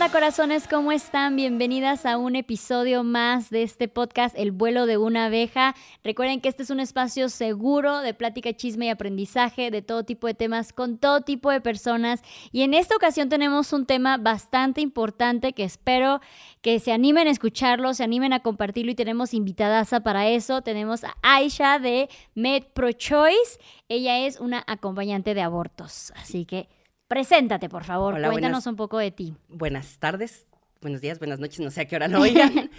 Hola corazones, ¿cómo están? Bienvenidas a un episodio más de este podcast, El vuelo de una abeja. Recuerden que este es un espacio seguro de plática, chisme y aprendizaje de todo tipo de temas con todo tipo de personas. Y en esta ocasión tenemos un tema bastante importante que espero que se animen a escucharlo, se animen a compartirlo y tenemos invitadaza para eso. Tenemos a Aisha de MedProChoice. Ella es una acompañante de abortos, así que preséntate, por favor. Hola, cuéntanos un poco de ti. Buenas tardes, buenos días, buenas noches, no sé a qué hora lo oigan.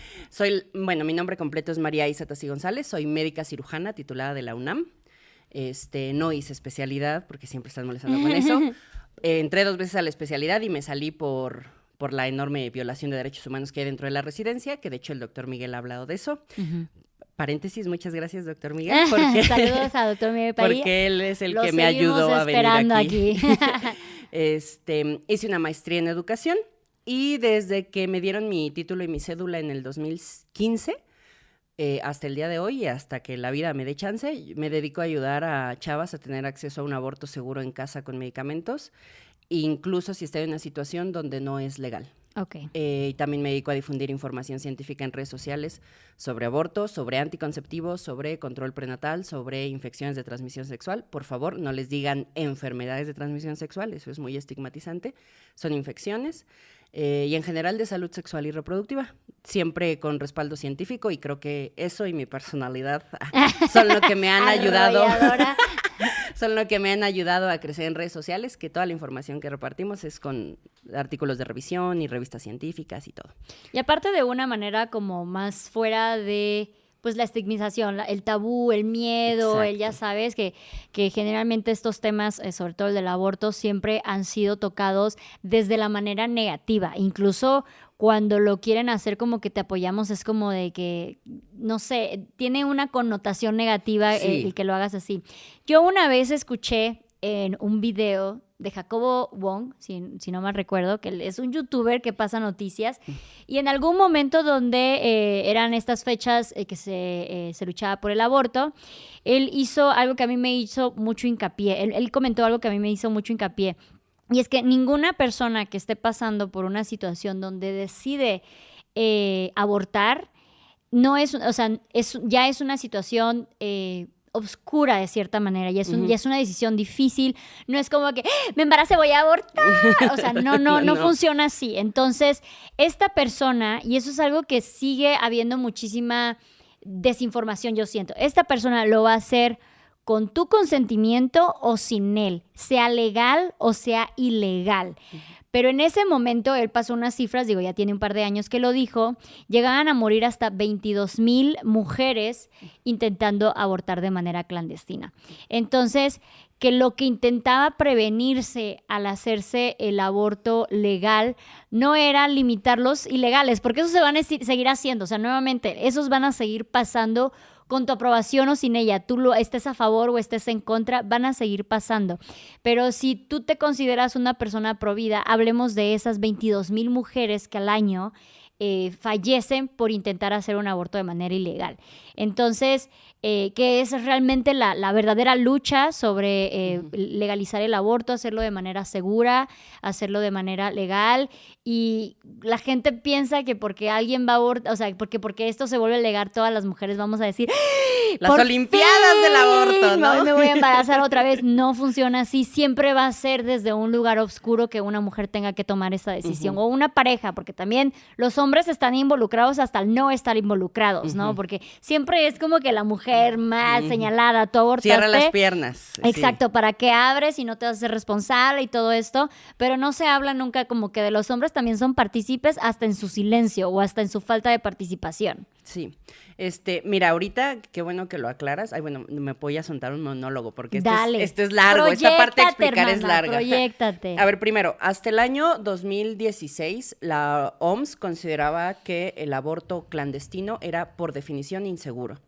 Mi nombre completo es María Isa Tassi González, soy médica cirujana titulada de la UNAM. No hice especialidad porque siempre están molestando con eso. Entré 2 veces a la especialidad y me salí por la enorme violación de derechos humanos que hay dentro de la residencia, que de hecho el doctor Miguel ha hablado de eso. Paréntesis, muchas gracias, doctor Miguel. Saludos a doctor Miguel Padilla. Porque él es el que me ayudó a venir aquí. Hice una maestría en educación y desde que me dieron mi título y mi cédula en el 2015, hasta el día de hoy y hasta que la vida me dé chance, me dedico a ayudar a chavas a tener acceso a un aborto seguro en casa con medicamentos, incluso si está en una situación donde no es legal. Okay. Y también me dedico a difundir información científica en redes sociales sobre abortos, sobre anticonceptivos, sobre control prenatal, sobre infecciones de transmisión sexual. Por favor, no les digan enfermedades de transmisión sexual, eso es muy estigmatizante. Son infecciones y en general de salud sexual y reproductiva, siempre con respaldo científico, y creo que eso y mi personalidad son lo que me han ayudado. Son lo que me han ayudado a crecer en redes sociales, que toda la información que repartimos es con artículos de revisión y revistas científicas y todo. Y aparte de una manera como más fuera de pues la estigmatización, el tabú, el miedo, Exacto. el ya sabes, que generalmente estos temas, sobre todo el del aborto, siempre han sido tocados desde la manera negativa. Incluso cuando lo quieren hacer como que te apoyamos, es como de que, no sé, tiene una connotación negativa el que lo hagas así. Yo una vez escuché en un video de Jacobo Wong, si no mal recuerdo, que él es un youtuber que pasa noticias, y en algún momento donde eran estas fechas que se luchaba por el aborto, él hizo algo que a mí me hizo mucho hincapié, él comentó algo que a mí me hizo mucho hincapié, y es que ninguna persona que esté pasando por una situación donde decide abortar, no es, o sea, ya es una situación obscura de cierta manera, ya es una decisión difícil, no es como que me embaracé, voy a abortar, o sea, no funciona así. Entonces, esta persona, y eso es algo que sigue habiendo muchísima desinformación, yo siento, esta persona lo va a hacer con tu consentimiento o sin él, sea legal o sea ilegal. Pero en ese momento él pasó unas cifras, digo, ya tiene un par de años que lo dijo, llegaban a morir hasta 22,000 mujeres intentando abortar de manera clandestina. Entonces, que lo que intentaba prevenirse al hacerse el aborto legal no era limitar los ilegales, porque eso se van a seguir haciendo, o sea, nuevamente, esos van a seguir pasando con tu aprobación o sin ella, tú estés a favor o estés en contra, van a seguir pasando. Pero si tú te consideras una persona provida, hablemos de esas 22,000 mujeres que al año fallecen por intentar hacer un aborto de manera ilegal. Entonces, que es realmente la verdadera lucha sobre legalizar el aborto, hacerlo de manera segura, hacerlo de manera legal, y la gente piensa que porque alguien va a abortar, o sea, porque esto se vuelve legal, todas las mujeres vamos a decir las Olimpiadas del aborto, ¿no? Me voy a embarazar otra vez. No funciona así, siempre va a ser desde un lugar oscuro que una mujer tenga que tomar esta decisión, o una pareja, porque también los hombres están involucrados hasta el no estar involucrados, ¿no? Porque siempre es como que la mujer más señalada, tú abortaste. Cierra las piernas. Exacto, ¿para qué abres y no te vas a hacer responsable y todo esto? Pero no se habla nunca como que de los hombres también son partícipes hasta en su silencio o hasta en su falta de participación. Sí. Mira, ahorita, qué bueno que lo aclaras. Ay, bueno, me voy a soltar un monólogo porque este es largo. Esta parte de explicar es larga. Proyéctate. A ver, primero, hasta el año 2016, la OMS consideraba que el aborto clandestino era, por definición, inseguro.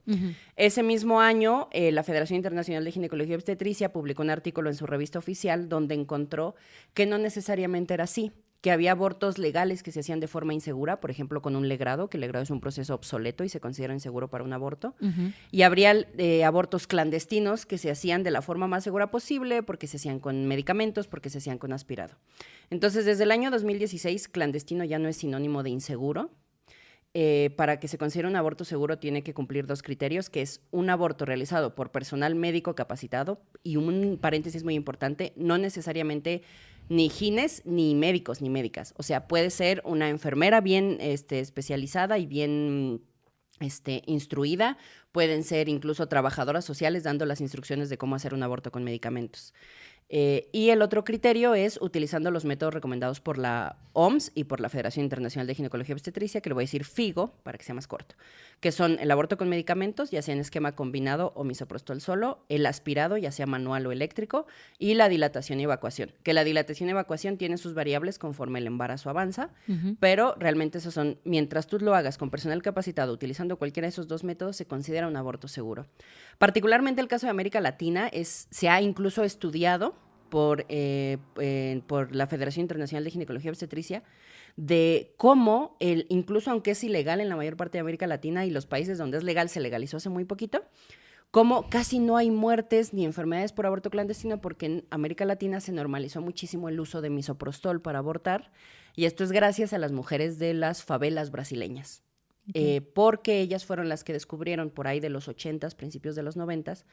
Ese mismo año, la Federación Internacional de Ginecología y Obstetricia publicó un artículo en su revista oficial donde encontró que no necesariamente era así, que había abortos legales que se hacían de forma insegura, por ejemplo, con un legrado, que el legrado es un proceso obsoleto y se considera inseguro para un aborto. Y habría abortos clandestinos que se hacían de la forma más segura posible, porque se hacían con medicamentos, porque se hacían con aspirado. Entonces, desde el año 2016, clandestino ya no es sinónimo de inseguro. Para que se considere un aborto seguro tiene que cumplir 2 criterios, que es un aborto realizado por personal médico capacitado, y un paréntesis muy importante, no necesariamente ni gines, ni médicos, ni médicas. O sea, puede ser una enfermera bien especializada y bien instruida, pueden ser incluso trabajadoras sociales dando las instrucciones de cómo hacer un aborto con medicamentos. Y el otro criterio es utilizando los métodos recomendados por la OMS y por la Federación Internacional de Ginecología y Obstetricia, que le voy a decir FIGO, para que sea más corto, que son el aborto con medicamentos, ya sea en esquema combinado o misoprostol solo, el aspirado, ya sea manual o eléctrico, y la dilatación y evacuación, que la dilatación y evacuación tiene sus variables conforme el embarazo avanza, pero realmente esos son, mientras tú lo hagas con personal capacitado utilizando cualquiera de esos 2 métodos, se considera un aborto seguro. Particularmente el caso de América Latina se ha incluso estudiado por la Federación Internacional de Ginecología y Obstetricia, de cómo, incluso aunque es ilegal en la mayor parte de América Latina y los países donde es legal, se legalizó hace muy poquito, cómo casi no hay muertes ni enfermedades por aborto clandestino, porque en América Latina se normalizó muchísimo el uso de misoprostol para abortar, y esto es gracias a las mujeres de las favelas brasileñas. Porque ellas fueron las que descubrieron por ahí de los 80s, principios de los 90s,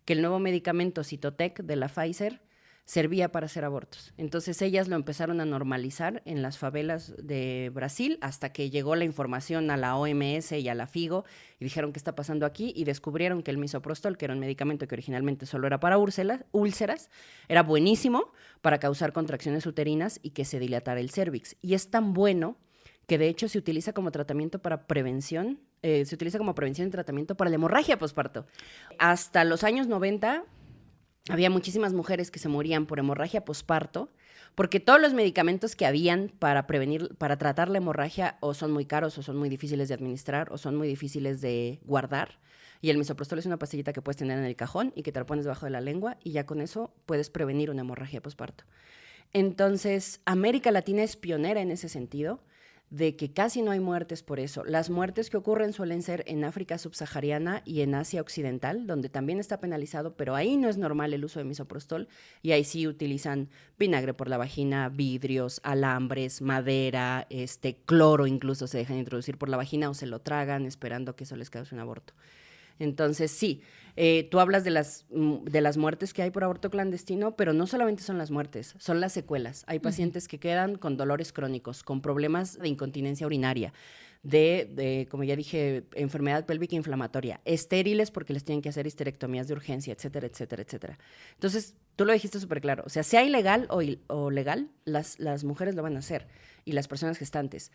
que el nuevo medicamento Cytotec de la Pfizer servía para hacer abortos. Entonces ellas lo empezaron a normalizar en las favelas de Brasil hasta que llegó la información a la OMS y a la FIGO y dijeron qué está pasando aquí, y descubrieron que el misoprostol, que era un medicamento que originalmente solo era para úlceras, era buenísimo para causar contracciones uterinas y que se dilatara el cérvix. Y es tan bueno que de hecho se utiliza como tratamiento para prevención, se utiliza como prevención y tratamiento para la hemorragia posparto. Hasta los años 90 había muchísimas mujeres que se morían por hemorragia posparto, porque todos los medicamentos que habían para tratar la hemorragia o son muy caros, o son muy difíciles de administrar, o son muy difíciles de guardar. Y el misoprostol es una pastillita que puedes tener en el cajón y que te la pones debajo de la lengua, y ya con eso puedes prevenir una hemorragia posparto. Entonces, América Latina es pionera en ese sentido, de que casi no hay muertes por eso. Las muertes que ocurren suelen ser en África subsahariana y en Asia occidental, donde también está penalizado, pero ahí no es normal el uso de misoprostol, y ahí sí utilizan vinagre por la vagina, vidrios, alambres, madera, cloro incluso se dejan introducir por la vagina o se lo tragan esperando que eso les cause un aborto. Entonces, sí, tú hablas de las muertes que hay por aborto clandestino, pero no solamente son las muertes, son las secuelas. Hay pacientes que quedan con dolores crónicos, con problemas de incontinencia urinaria, como ya dije, enfermedad pélvica inflamatoria, estériles porque les tienen que hacer histerectomías de urgencia, etcétera, etcétera, etcétera. Entonces, tú lo dijiste súper claro, o sea, sea ilegal o legal, las mujeres lo van a hacer y las personas gestantes.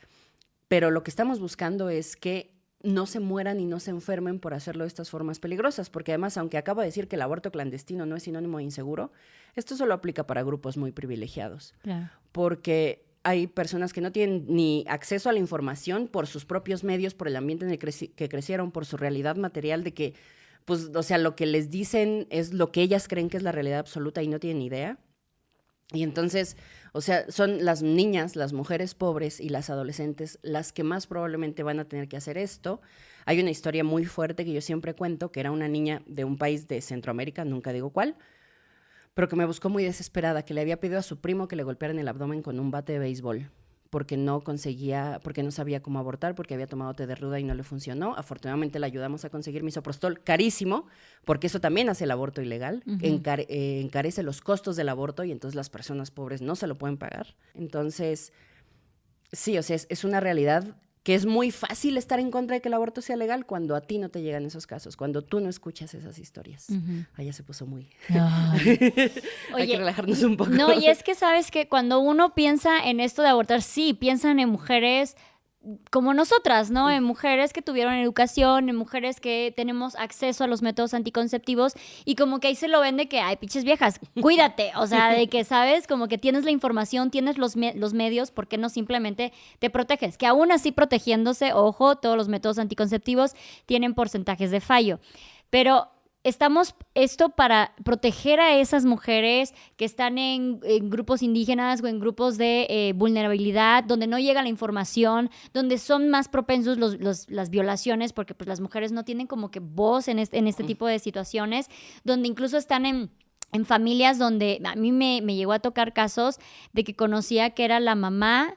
Pero lo que estamos buscando es que no se mueran y no se enfermen por hacerlo de estas formas peligrosas, porque además, aunque acabo de decir que el aborto clandestino no es sinónimo de inseguro, esto solo aplica para grupos muy privilegiados. Claro. Porque hay personas que no tienen ni acceso a la información por sus propios medios, por el ambiente en el que crecieron, por su realidad material, de que, pues, o sea, lo que les dicen es lo que ellas creen que es la realidad absoluta y no tienen idea. Y entonces, o sea, son las niñas, las mujeres pobres y las adolescentes las que más probablemente van a tener que hacer esto. Hay una historia muy fuerte que yo siempre cuento, que era una niña de un país de Centroamérica, nunca digo cuál, pero que me buscó muy desesperada, que le había pedido a su primo que le golpearan el abdomen con un bate de béisbol, porque no sabía cómo abortar, porque había tomado té de ruda y no le funcionó. Afortunadamente le ayudamos a conseguir misoprostol, carísimo, porque eso también hace el aborto ilegal, encarece los costos del aborto y entonces las personas pobres no se lo pueden pagar. Entonces, sí, o sea, es una realidad que es muy fácil estar en contra de que el aborto sea legal cuando a ti no te llegan esos casos, cuando tú no escuchas esas historias. Ya se puso muy... Hay que relajarnos un poco. No, y es que sabes que cuando uno piensa en esto de abortar, sí, piensan en mujeres como nosotras, ¿no? En mujeres que tuvieron educación, en mujeres que tenemos acceso a los métodos anticonceptivos, y como que ahí se lo ven de que, ay, pinches viejas, cuídate, o sea, de que, ¿sabes? Como que tienes la información, tienes los medios, ¿por qué no simplemente te proteges? Que aún así protegiéndose, ojo, todos los métodos anticonceptivos tienen porcentajes de fallo, pero estamos esto para proteger a esas mujeres que están en grupos indígenas o en grupos de vulnerabilidad, donde no llega la información, donde son más propensos las violaciones, porque pues las mujeres no tienen como que voz en este tipo de situaciones, donde incluso están en familias donde a mí me llegó a tocar casos de que conocía que era la mamá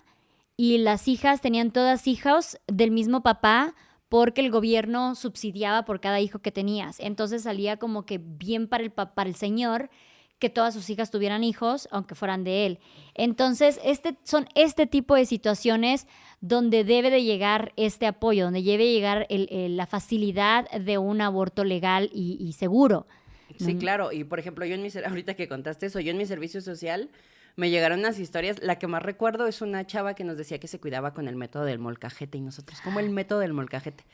y las hijas tenían todas hijos del mismo papá, porque el gobierno subsidiaba por cada hijo que tenías. Entonces salía como que bien para el señor que todas sus hijas tuvieran hijos, aunque fueran de él. Entonces, son este tipo de situaciones donde debe de llegar este apoyo, donde debe llegar la facilidad de un aborto legal y seguro. Sí, claro. Y, por ejemplo, ahorita que contaste eso, yo en mi servicio social me llegaron unas historias. La que más recuerdo es una chava que nos decía que se cuidaba con el método del molcajete. Y nosotros, ¿cómo el método del molcajete?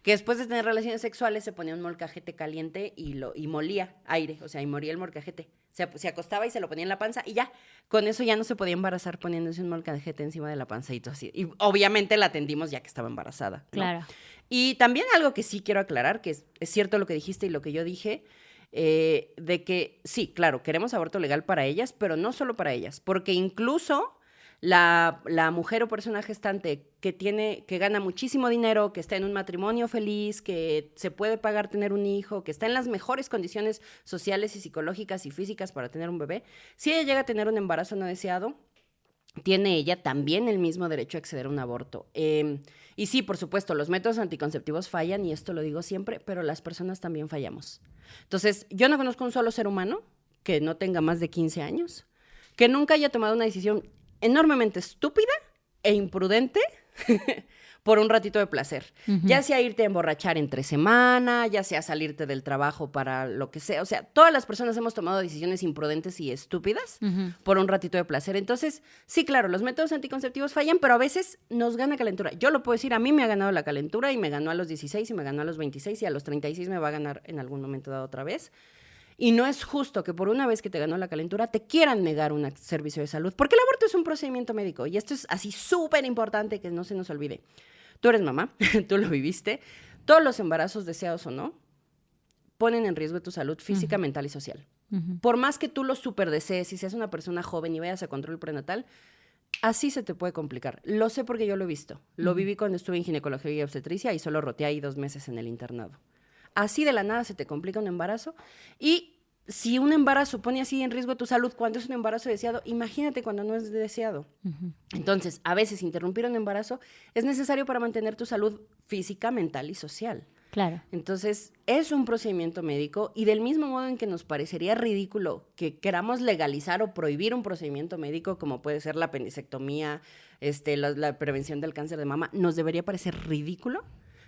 Que después de tener relaciones sexuales se ponía un molcajete caliente y molía aire. O sea, y moría el molcajete. Se acostaba y se lo ponía en la panza y ya. Con eso ya no se podía embarazar poniéndose un molcajete encima de la panza y todo así. Y obviamente la atendimos ya que estaba embarazada, ¿no? Claro. Y también algo que sí quiero aclarar, que es cierto lo que dijiste y lo que yo dije, de que sí, claro, queremos aborto legal para ellas, pero no solo para ellas, porque incluso la mujer o persona gestante que gana muchísimo dinero, que está en un matrimonio feliz, que se puede pagar tener un hijo, que está en las mejores condiciones sociales y psicológicas y físicas para tener un bebé, si ella llega a tener un embarazo no deseado, tiene ella también el mismo derecho a acceder a un aborto. Y sí, por supuesto, los métodos anticonceptivos fallan, y esto lo digo siempre, pero las personas también fallamos. Entonces, yo no conozco un solo ser humano que no tenga más de 15 años, que nunca haya tomado una decisión enormemente estúpida e imprudente por un ratito de placer. Uh-huh. Ya sea irte a emborrachar entre semana, ya sea salirte del trabajo para lo que sea. O sea, todas las personas hemos tomado decisiones imprudentes y estúpidas por un ratito de placer. Entonces, sí, claro, los métodos anticonceptivos fallan, pero a veces nos gana calentura. Yo lo puedo decir, a mí me ha ganado la calentura y me ganó a los 16 y me ganó a los 26 y a los 36 me va a ganar en algún momento dado otra vez. Y no es justo que por una vez que te ganó la calentura te quieran negar un servicio de salud, porque el aborto es un procedimiento médico y esto es así súper importante que no se nos olvide. Tú eres mamá, tú lo viviste, todos los embarazos, deseados o no, ponen en riesgo tu salud física, mental y social. Por más que tú lo súper desees y seas una persona joven y vayas a control prenatal, así se te puede complicar. Lo sé porque yo lo he visto. Lo viví cuando estuve en ginecología y obstetricia y solo roté ahí 2 meses en el internado. Así de la nada se te complica un embarazo, y si un embarazo pone así en riesgo tu salud cuando es un embarazo deseado, imagínate cuando no es deseado. Entonces, a veces interrumpir un embarazo es necesario para mantener tu salud física, mental y social. Claro. Entonces, es un procedimiento médico, y del mismo modo en que nos parecería ridículo que queramos legalizar o prohibir un procedimiento médico como puede ser la apendicectomía, la prevención del cáncer de mama, nos debería parecer ridículo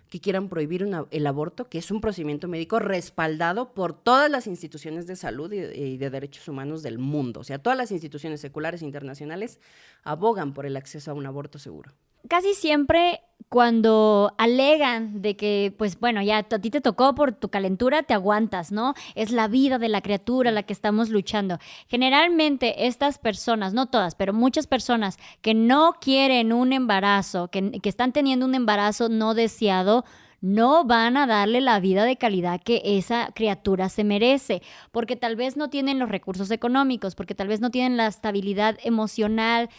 que quieran prohibir el aborto, que es un procedimiento médico respaldado por todas las instituciones de salud y de derechos humanos del mundo. O sea, todas las instituciones seculares e internacionales abogan por el acceso a un aborto seguro. Casi siempre cuando alegan de que, pues bueno, ya a ti te tocó por tu calentura, te aguantas, ¿no? Es la vida de la criatura la que estamos luchando. Generalmente estas personas, no todas, pero muchas personas que no quieren un embarazo, que están teniendo un embarazo no deseado, no van a darle la vida de calidad que esa criatura se merece, porque tal vez no tienen los recursos económicos, porque tal vez no tienen la estabilidad emocional,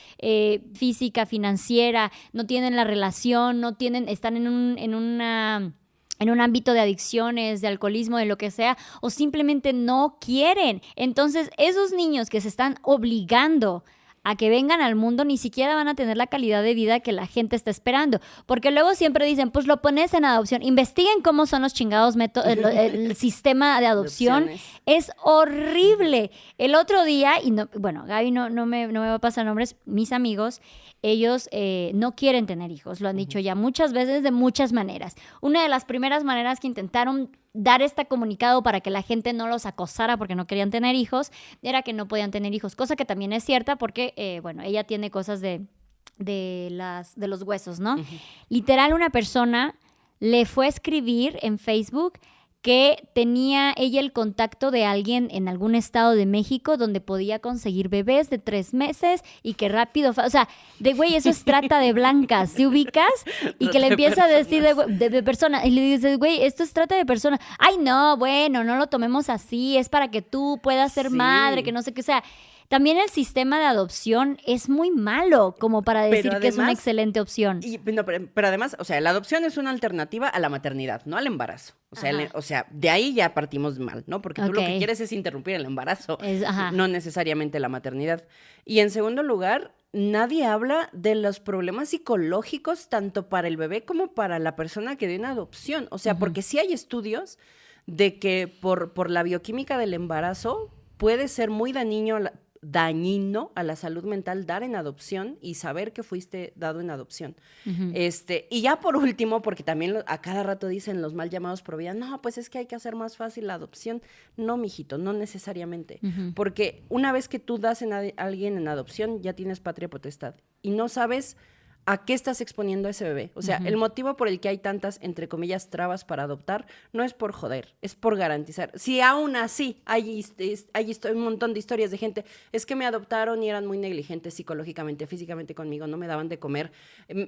física, financiera, no tienen la relación, están en un ámbito de adicciones, de alcoholismo, de lo que sea, o simplemente no quieren. Entonces, esos niños que se están obligando a que vengan al mundo, ni siquiera van a tener la calidad de vida que la gente está esperando. Porque luego siempre dicen, pues lo pones en adopción. Investiguen cómo son los chingados el sistema de adopción. Es horrible. El otro día, Gaby no me va a pasar nombres, mis amigos, ellos no quieren tener hijos. Lo han dicho ya muchas veces, de muchas maneras. Una de las primeras maneras que intentaron dar este comunicado para que la gente no los acosara porque no querían tener hijos, era que no podían tener hijos, cosa que también es cierta porque, ella tiene cosas de los huesos, ¿no? Uh-huh. Literal, una persona le fue a escribir en Facebook que tenía ella el contacto de alguien en algún estado de México donde podía conseguir bebés de 3 meses y que rápido, o sea, de güey, eso es trata de blancas, ¿sí ubicas? Y que le empieza a decir de persona, y le dices, güey, esto es trata de personas. Ay, no, bueno, no lo tomemos así, es para que tú puedas ser madre, que no sé qué, o sea, también el sistema de adopción es muy malo como para decir además, que es una excelente opción. Pero además, o sea, la adopción es una alternativa a la maternidad, no al embarazo. O sea, de ahí ya partimos mal, ¿no? Porque tú lo que quieres es interrumpir el embarazo, no necesariamente la maternidad. Y en segundo lugar, nadie habla de los problemas psicológicos tanto para el bebé como para la persona que dio una adopción. O sea, porque sí hay estudios de que por la bioquímica del embarazo puede ser muy dañino a la salud mental dar en adopción y saber que fuiste dado en adopción. Y ya por último, porque también a cada rato dicen los mal llamados pro vida, no, pues es que hay que hacer más fácil la adopción. No, mijito, no necesariamente. Porque una vez que tú das a alguien en adopción, ya tienes patria potestad. Y no sabes a qué estás exponiendo a ese bebé. O sea, el motivo por el que hay tantas, entre comillas, trabas para adoptar, no es por joder, es por garantizar. Si aún así hay un montón de historias de gente, es que me adoptaron y eran muy negligentes psicológicamente, físicamente conmigo, no me daban de comer,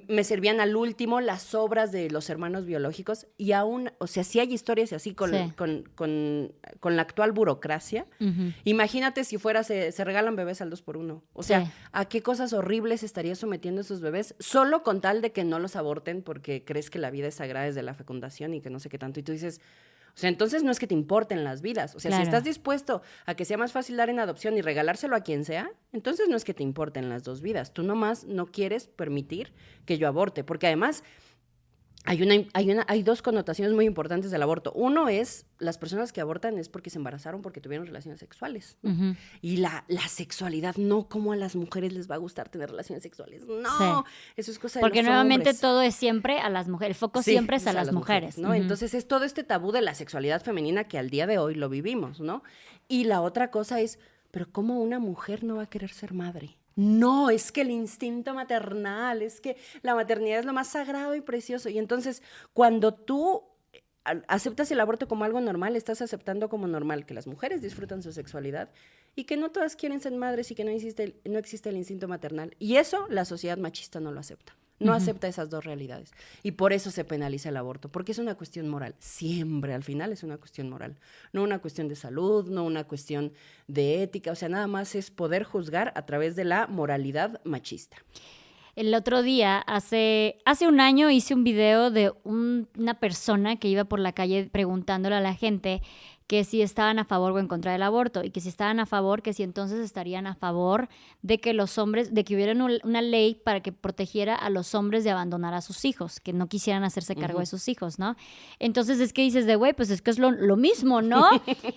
me servían al último las sobras de los hermanos biológicos, y aún, o sea, si hay historias así con la actual burocracia, imagínate si fuera, se regalan bebés al 2x1. O sea, ¿a qué cosas horribles estaría sometiendo a esos bebés? Solo con tal de que no los aborten porque crees que la vida es sagrada desde la fecundación y que no sé qué tanto. Y tú dices, o sea, entonces no es que te importen las vidas. O sea, si estás dispuesto a que sea más fácil dar en adopción y regalárselo a quien sea, entonces no es que te importen las dos vidas. Tú nomás no quieres permitir que yo aborte. Porque además hay dos connotaciones muy importantes del aborto. Uno es, las personas que abortan es porque se embarazaron, porque tuvieron relaciones sexuales. Y la sexualidad, no como a las mujeres les va a gustar tener relaciones sexuales. No, eso es cosa de porque los nuevamente hombres. todo es siempre a las mujeres. El foco siempre es a las mujeres. ¿No? Entonces es todo este tabú de la sexualidad femenina que al día de hoy lo vivimos, ¿no? Y la otra cosa es, pero ¿cómo una mujer no va a querer ser madre? No, es que el instinto maternal, es que la maternidad es lo más sagrado y precioso. Y entonces, cuando tú aceptas el aborto como algo normal, estás aceptando como normal que las mujeres disfrutan su sexualidad y que no todas quieren ser madres y que no existe el instinto maternal. Y eso la sociedad machista no lo acepta. No acepta esas dos realidades. Y por eso se penaliza el aborto, porque es una cuestión moral. Siempre, al final, es una cuestión moral. No una cuestión de salud, no una cuestión de ética. O sea, nada más es poder juzgar a través de la moralidad machista. El otro día, hace un año, hice un video de una persona que iba por la calle preguntándole a la gente que si estaban a favor o en contra del aborto, y que si estaban a favor, que si entonces estarían a favor de que los hombres, de que hubiera una ley para que protegiera a los hombres de abandonar a sus hijos, que no quisieran hacerse cargo de sus hijos, ¿no? Entonces es que dices de, güey, pues es que es lo mismo, ¿no?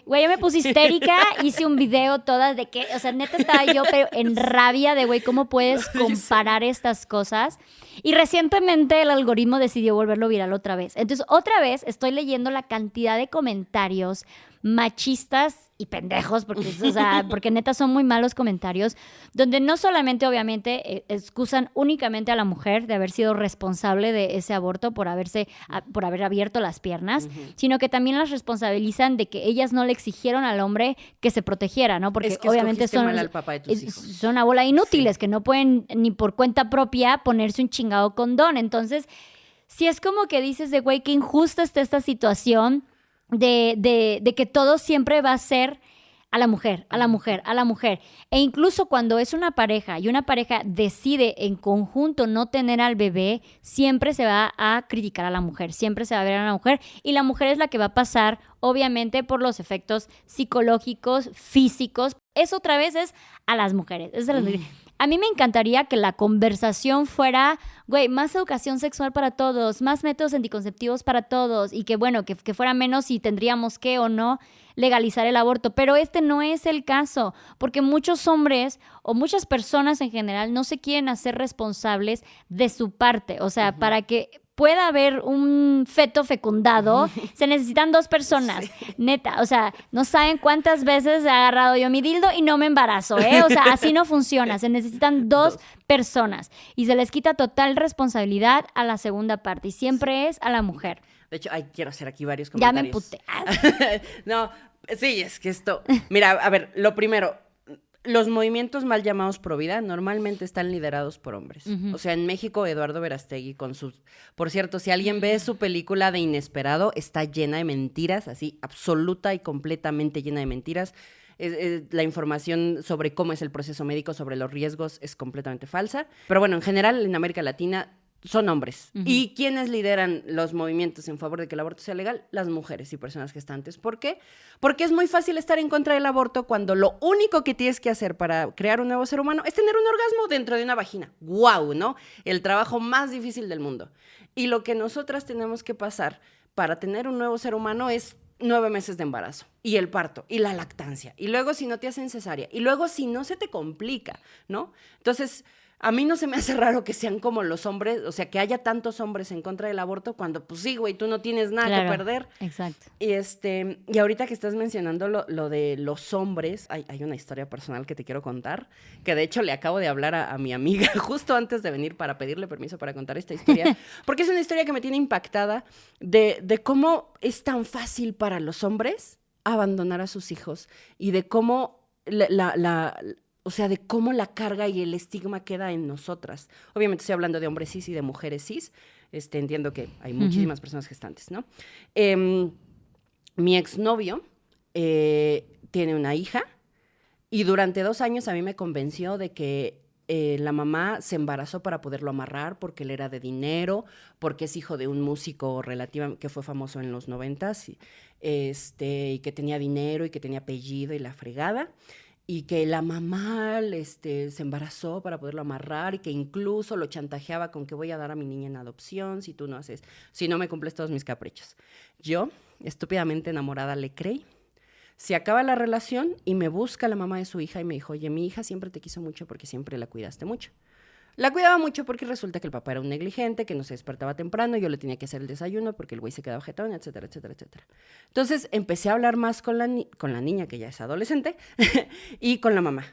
Güey, yo me puse histérica, hice un video toda de que, o sea, neta estaba yo pero en rabia de, güey, ¿cómo puedes comparar estas cosas? Y recientemente el algoritmo decidió volverlo viral otra vez. Entonces, otra vez estoy leyendo la cantidad de comentarios machistas y pendejos, porque neta son muy malos comentarios, donde no solamente obviamente excusan únicamente a la mujer de haber sido responsable de ese aborto por haber abierto las piernas, sino que también las responsabilizan de que ellas no le exigieron al hombre que se protegiera, ¿no? Porque es que obviamente son una bola de inútiles que no pueden ni por cuenta propia ponerse un chingado condón. Entonces, si es como que dices de güey, qué injusta está esta situación de que todo siempre va a ser a la mujer, a la mujer, a la mujer. E incluso cuando es una pareja y una pareja decide en conjunto no tener al bebé, siempre se va a criticar a la mujer, siempre se va a ver a la mujer, y la mujer es la que va a pasar, obviamente, por los efectos psicológicos, físicos. Eso otra vez es a las mujeres. Es a las mujeres. A mí me encantaría que la conversación fuera, güey, más educación sexual para todos, más métodos anticonceptivos para todos, y que, bueno, que fuera menos si tendríamos que o no legalizar el aborto. Pero este no es el caso, porque muchos hombres o muchas personas en general no se quieren hacer responsables de su parte. O sea, para que pueda haber un feto fecundado, se necesitan 2 personas, neta, o sea, no saben cuántas veces he agarrado yo mi dildo y no me embarazo, ¿eh? O sea, así no funciona, se necesitan 2 personas y se les quita total responsabilidad a la segunda parte y siempre es a la mujer. De hecho, quiero hacer aquí varios Ya me comentarios. emputé. No, sí, es que esto... Mira, a ver, lo primero, los movimientos mal llamados pro vida normalmente están liderados por hombres. O sea, en México, Eduardo Verástegui con sus... Por cierto, si alguien ve su película de Inesperado, está llena de mentiras, así, absoluta y completamente llena de mentiras. La información sobre cómo es el proceso médico, sobre los riesgos, es completamente falsa. Pero bueno, en general, en América Latina son hombres. ¿Y quiénes lideran los movimientos en favor de que el aborto sea legal? Las mujeres y personas gestantes. ¿Por qué? Porque es muy fácil estar en contra del aborto cuando lo único que tienes que hacer para crear un nuevo ser humano es tener un orgasmo dentro de una vagina. ¡Guau! ¿No? El trabajo más difícil del mundo. Y lo que nosotras tenemos que pasar para tener un nuevo ser humano es 9 meses de embarazo, y el parto, y la lactancia, y luego si no te hacen cesárea, y luego si no se te complica, ¿no? Entonces, a mí no se me hace raro que sean como los hombres, o sea, que haya tantos hombres en contra del aborto cuando, pues sí, güey, tú no tienes nada que perder. Exacto. Y ahorita que estás mencionando lo de los hombres, hay una historia personal que te quiero contar, que de hecho le acabo de hablar a mi amiga justo antes de venir para pedirle permiso para contar esta historia, porque es una historia que me tiene impactada de cómo es tan fácil para los hombres abandonar a sus hijos y de cómo o sea, de cómo la carga y el estigma queda en nosotras. Obviamente estoy hablando de hombres cis y de mujeres cis. Entiendo que hay muchísimas personas gestantes, ¿no? Mi exnovio tiene una hija y durante 2 años a mí me convenció de que la mamá se embarazó para poderlo amarrar porque él era de dinero, porque es hijo de un músico que fue famoso en los 90s, y que tenía dinero y que tenía apellido y la fregada. Y que la mamá se embarazó para poderlo amarrar y que incluso lo chantajeaba con que voy a dar a mi niña en adopción si no me cumples todos mis caprichos. Yo, estúpidamente enamorada, le creí. Se acaba la relación y me busca la mamá de su hija y me dijo, oye, mi hija siempre te quiso mucho porque siempre la cuidaste mucho. La cuidaba mucho porque resulta que el papá era un negligente, que no se despertaba temprano, yo le tenía que hacer el desayuno porque el güey se quedaba jetón, etcétera, etcétera, etcétera. Entonces empecé a hablar más con la niña, que ya es adolescente, y con la mamá.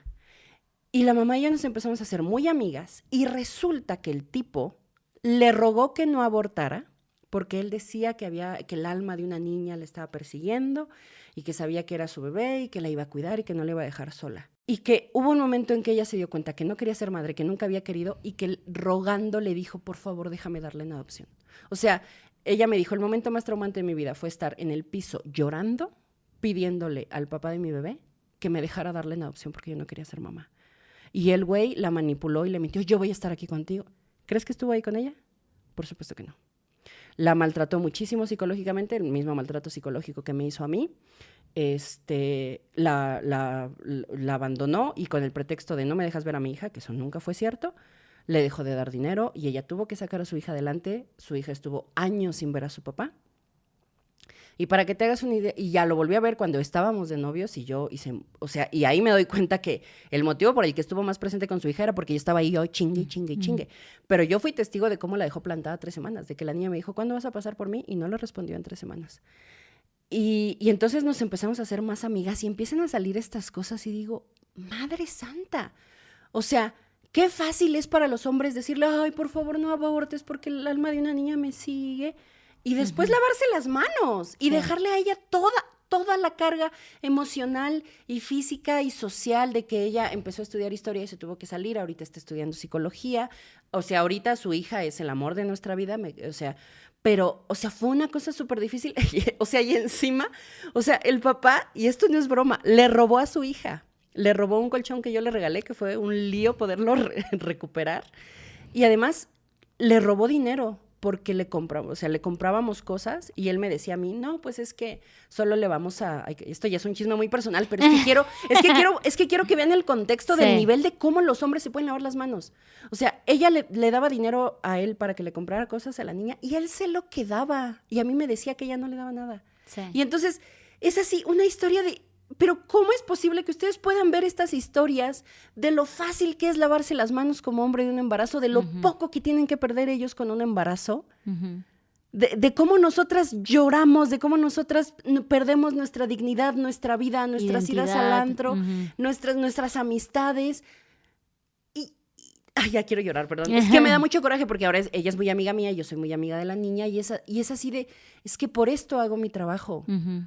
Y la mamá y yo nos empezamos a hacer muy amigas y resulta que el tipo le rogó que no abortara porque él decía que el alma de una niña le estaba persiguiendo y que sabía que era su bebé y que la iba a cuidar y que no la iba a dejar sola. Y que hubo un momento en que ella se dio cuenta que no quería ser madre, que nunca había querido y que él, rogando, le dijo, por favor, déjame darle en adopción. O sea, ella me dijo, el momento más traumante de mi vida fue estar en el piso llorando, pidiéndole al papá de mi bebé que me dejara darle en adopción porque yo no quería ser mamá. Y el güey la manipuló y le mintió, yo voy a estar aquí contigo. ¿Crees que estuvo ahí con ella? Por supuesto que no. La maltrató muchísimo psicológicamente, el mismo maltrato psicológico que me hizo a mí. La abandonó y con el pretexto de no me dejas ver a mi hija, que eso nunca fue cierto, le dejó de dar dinero y ella tuvo que sacar a su hija adelante. Su hija estuvo años sin ver a su papá. Y para que te hagas una idea, y ya lo volví a ver cuando estábamos de novios y yo hice, o sea, y ahí me doy cuenta que el motivo por el que estuvo más presente con su hija era porque yo estaba ahí, chingue. Pero yo fui testigo de cómo la dejó plantada 3 semanas, de que la niña me dijo, ¿cuándo vas a pasar por mí? Y no le respondió en 3 semanas. Y entonces nos empezamos a hacer más amigas y empiezan a salir estas cosas y digo, Madre Santa, o sea, qué fácil es para los hombres decirle, ay, por favor no abortes porque el alma de una niña me sigue. Y después lavarse las manos y dejarle a ella toda la carga emocional y física y social de que ella empezó a estudiar historia y se tuvo que salir, ahorita está estudiando psicología, o sea, ahorita su hija es el amor de nuestra vida, pero, o sea, fue una cosa súper difícil, o sea, y encima, o sea, el papá, y esto no es broma, le robó a su hija, le robó un colchón que yo le regalé, que fue un lío poderlo recuperar, y además le robó dinero, porque le comprábamos cosas y él me decía a mí, no, pues es que solo le vamos esto ya es un chisme muy personal, pero es que quiero que vean el contexto del nivel de cómo los hombres se pueden lavar las manos. O sea, ella le daba dinero a él para que le comprara cosas a la niña y él se lo quedaba y a mí me decía que ella no le daba nada. Sí. Y entonces es así, una historia de... Pero ¿cómo es posible que ustedes puedan ver estas historias de lo fácil que es lavarse las manos como hombre de un embarazo, de lo poco que tienen que perder ellos con un embarazo, de cómo nosotras lloramos, de cómo nosotras perdemos nuestra dignidad, nuestra vida, nuestras idas al antro, nuestras amistades? Ay, ya quiero llorar, perdón. Es que me da mucho coraje porque ahora ella es muy amiga mía, yo soy muy amiga de la niña y es así de, es que por esto hago mi trabajo. Ujú.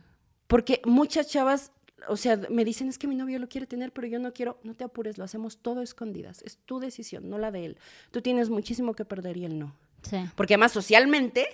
Porque muchas chavas, o sea, me dicen, es que mi novio lo quiere tener, pero yo no quiero. No te apures, lo hacemos todo a escondidas. Es tu decisión, no la de él. Tú tienes muchísimo que perder y él no. Sí. Porque además socialmente,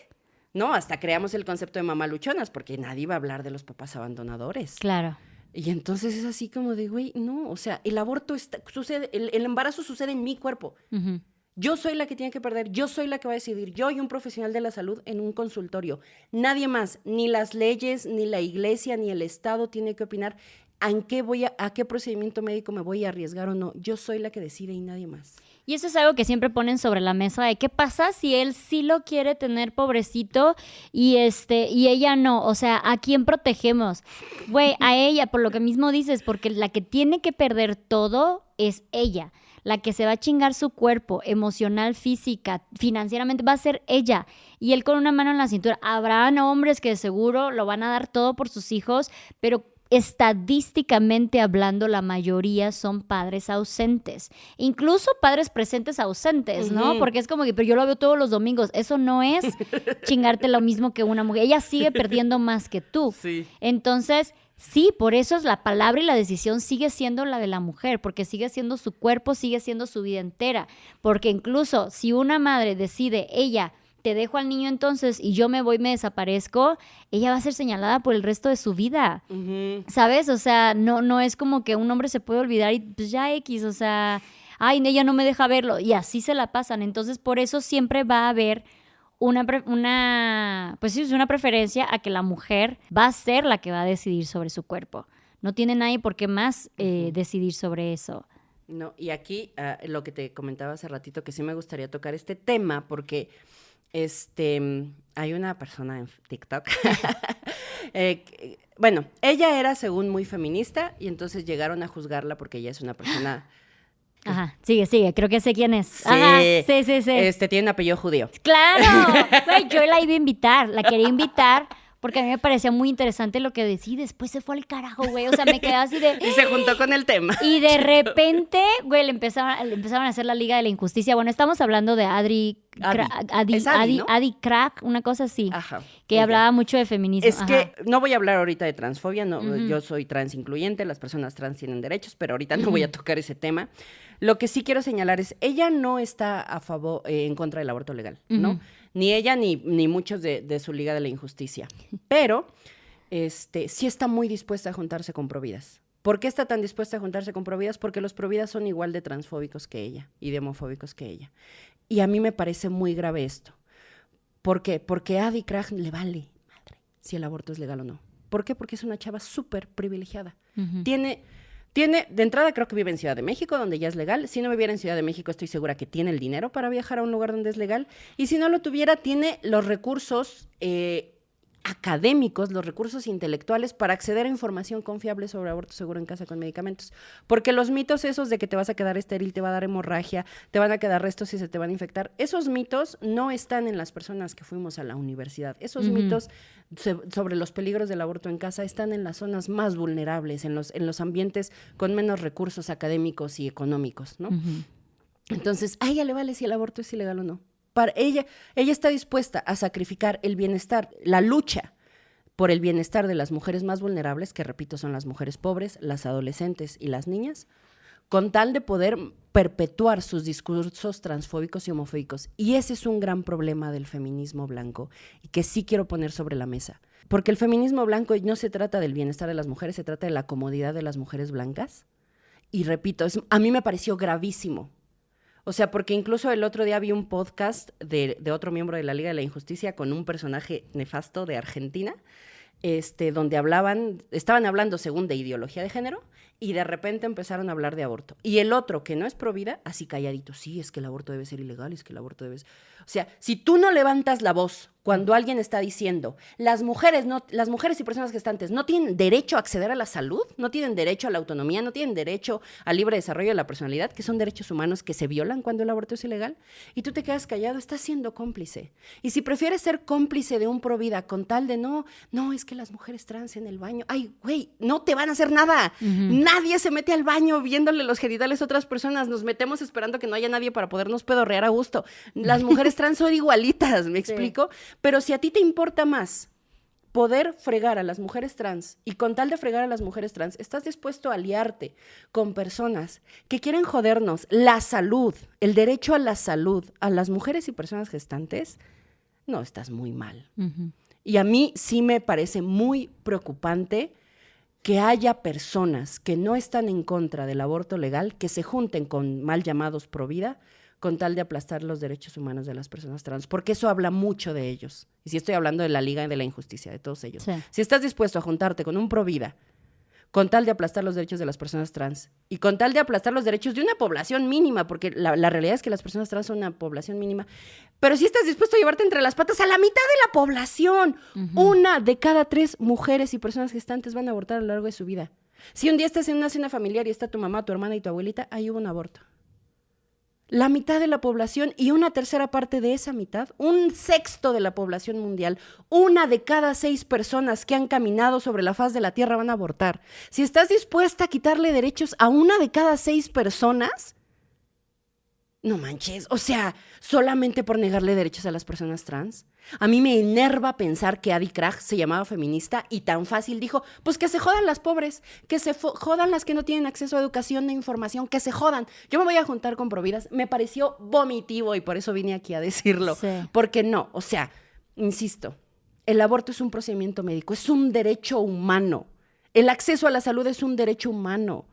¿no? Hasta creamos el concepto de mamá luchonas, porque nadie va a hablar de los papás abandonadores. Claro. Y entonces es así como de, güey, no, o sea, el aborto sucede, el embarazo sucede en mi cuerpo. Ujú. Yo soy la que tiene que perder, yo soy la que va a decidir, yo y un profesional de la salud en un consultorio. Nadie más, ni las leyes, ni la iglesia, ni el Estado tiene que opinar a qué procedimiento médico me voy a arriesgar o no. Yo soy la que decide y nadie más. Y eso es algo que siempre ponen sobre la mesa de qué pasa si él sí lo quiere tener pobrecito y ella no. O sea, ¿a quién protegemos? Güey, a ella, por lo que mismo dices, porque la que tiene que perder todo es ella. La que se va a chingar su cuerpo, emocional, física, financieramente, va a ser ella. Y él con una mano en la cintura. Habrán hombres que seguro lo van a dar todo por sus hijos, pero estadísticamente hablando, la mayoría son padres ausentes. Incluso padres presentes ausentes, ¿no? Ujú. Porque es como que, pero yo lo veo todos los domingos. Eso no es chingarte lo mismo que una mujer. Ella sigue perdiendo más que tú. Sí. Entonces, sí, por eso es la palabra y la decisión sigue siendo la de la mujer, porque sigue siendo su cuerpo, sigue siendo su vida entera. Porque incluso si una madre decide, ella, te dejo al niño entonces y yo me voy, me desaparezco, ella va a ser señalada por el resto de su vida. Ujú. ¿Sabes? O sea, no es como que un hombre se puede olvidar y pues ya X, o sea, ay, ella no me deja verlo y así se la pasan. Entonces, por eso siempre va a haber pues sí, es una preferencia a que la mujer va a ser la que va a decidir sobre su cuerpo. No tiene nadie por qué más decidir sobre eso. No, y aquí lo que te comentaba hace ratito, que sí me gustaría tocar este tema, porque hay una persona en TikTok. Bueno, ella era según muy feminista y entonces llegaron a juzgarla porque ella es una persona... Ajá, sigue, creo que sé quién es. Sí, Ajá, sí. Tiene un apellido judío. ¡Claro! Güey, yo la iba a invitar, la quería invitar porque a mí me parecía muy interesante lo que decía y después se fue al carajo, güey. O sea, me quedé así de... Y se juntó con el tema. Y de repente, güey, le empezaron a hacer la Liga de la Injusticia. Bueno, estamos hablando de Es Adi, ¿no? Adi Crack, una cosa así, Ajá. que Ella. hablaba mucho de feminismo. Es que no voy a hablar ahorita de transfobia, no, Ujú. yo soy trans incluyente, las personas trans tienen derechos, pero ahorita no voy a tocar ese tema. Lo que sí quiero señalar es, ella no está a favor, en contra del aborto legal, ¿no? Ujú. Ni ella ni muchos de su Liga de la Injusticia. Pero sí está muy dispuesta a juntarse con providas. ¿Por qué está tan dispuesta a juntarse con providas? Porque los providas son igual de transfóbicos que ella y de homofóbicos que ella. Y a mí me parece muy grave esto. ¿Por qué? Porque a Adi Krag le vale madre si el aborto es legal o no. ¿Por qué? Porque es una chava súper privilegiada. Ujú. Tiene, de entrada creo que vive en Ciudad de México, donde ya es legal. Si no viviera en Ciudad de México, estoy segura que tiene el dinero para viajar a un lugar donde es legal. Y si no lo tuviera, tiene los recursos académicos, los recursos intelectuales para acceder a información confiable sobre aborto seguro en casa con medicamentos. Porque los mitos esos de que te vas a quedar estéril, te va a dar hemorragia, te van a quedar restos y se te van a infectar, esos mitos no están en las personas que fuimos a la universidad. Esos Ujú. mitos sobre los peligros del aborto en casa están en las zonas más vulnerables, en los ambientes con menos recursos académicos y económicos, ¿no? Ujú. Entonces, a ella le vale si el aborto es ilegal o no. Para ella está dispuesta a sacrificar el bienestar, la lucha por el bienestar de las mujeres más vulnerables, que repito, son las mujeres pobres, las adolescentes y las niñas, con tal de poder perpetuar sus discursos transfóbicos y homofóbicos. Y ese es un gran problema del feminismo blanco y que sí quiero poner sobre la mesa. Porque el feminismo blanco no se trata del bienestar de las mujeres, se trata de la comodidad de las mujeres blancas. Y repito, a mí me pareció gravísimo. O sea, porque incluso el otro día vi un podcast de otro miembro de la Liga de la Injusticia con un personaje nefasto de Argentina, donde estaban hablando según de ideología de género y de repente empezaron a hablar de aborto. Y el otro, que no es pro vida, así calladito, sí, es que el aborto debe ser ilegal, es que el aborto debe ser... O sea, si tú no levantas la voz cuando alguien está diciendo, las mujeres y personas gestantes no tienen derecho a acceder a la salud, no tienen derecho a la autonomía, no tienen derecho al libre desarrollo de la personalidad, que son derechos humanos que se violan cuando el aborto es ilegal, y tú te quedas callado, estás siendo cómplice. Y si prefieres ser cómplice de un provida con tal de no, es que las mujeres trans en el baño, ay, güey, no te van a hacer nada. Nadie se mete al baño viéndole los genitales a otras personas, nos metemos esperando que no haya nadie para podernos pedorrear a gusto. Las mujeres trans son igualitas, ¿me explico? Sí. Pero si a ti te importa más poder fregar a las mujeres trans y con tal de fregar a las mujeres trans, estás dispuesto a aliarte con personas que quieren jodernos la salud, el derecho a la salud a las mujeres y personas gestantes, no, estás muy mal. Y a mí sí me parece muy preocupante que haya personas que no están en contra del aborto legal, que se junten con mal llamados provida, con tal de aplastar los derechos humanos de las personas trans, porque eso habla mucho de ellos. Y sí estoy hablando de la Liga de la Injusticia, de todos ellos. Sí. Si estás dispuesto a juntarte con un provida, con tal de aplastar los derechos de las personas trans, y con tal de aplastar los derechos de una población mínima, porque la realidad es que las personas trans son una población mínima, pero si estás dispuesto a llevarte entre las patas a la mitad de la población, 1 de cada 3 mujeres y personas gestantes van a abortar a lo largo de su vida. Si un día estás en una cena familiar y está tu mamá, tu hermana y tu abuelita, ahí hubo un aborto. La mitad de la población y 1/3 parte de esa mitad, 1/6 de la población mundial, 1 de cada 6 personas que han caminado sobre la faz de la tierra van a abortar. Si estás dispuesta a quitarle derechos a 1 de cada 6 personas, no manches, o sea, solamente por negarle derechos a las personas trans. A mí me enerva pensar que Adi Krach se llamaba feminista y tan fácil dijo, pues que se jodan las pobres, que se jodan las que no tienen acceso a educación e información, que se jodan. Yo me voy a juntar con providas. Me pareció vomitivo y por eso vine aquí a decirlo. Sí. Porque no, o sea, insisto, el aborto es un procedimiento médico, es un derecho humano. El acceso a la salud es un derecho humano.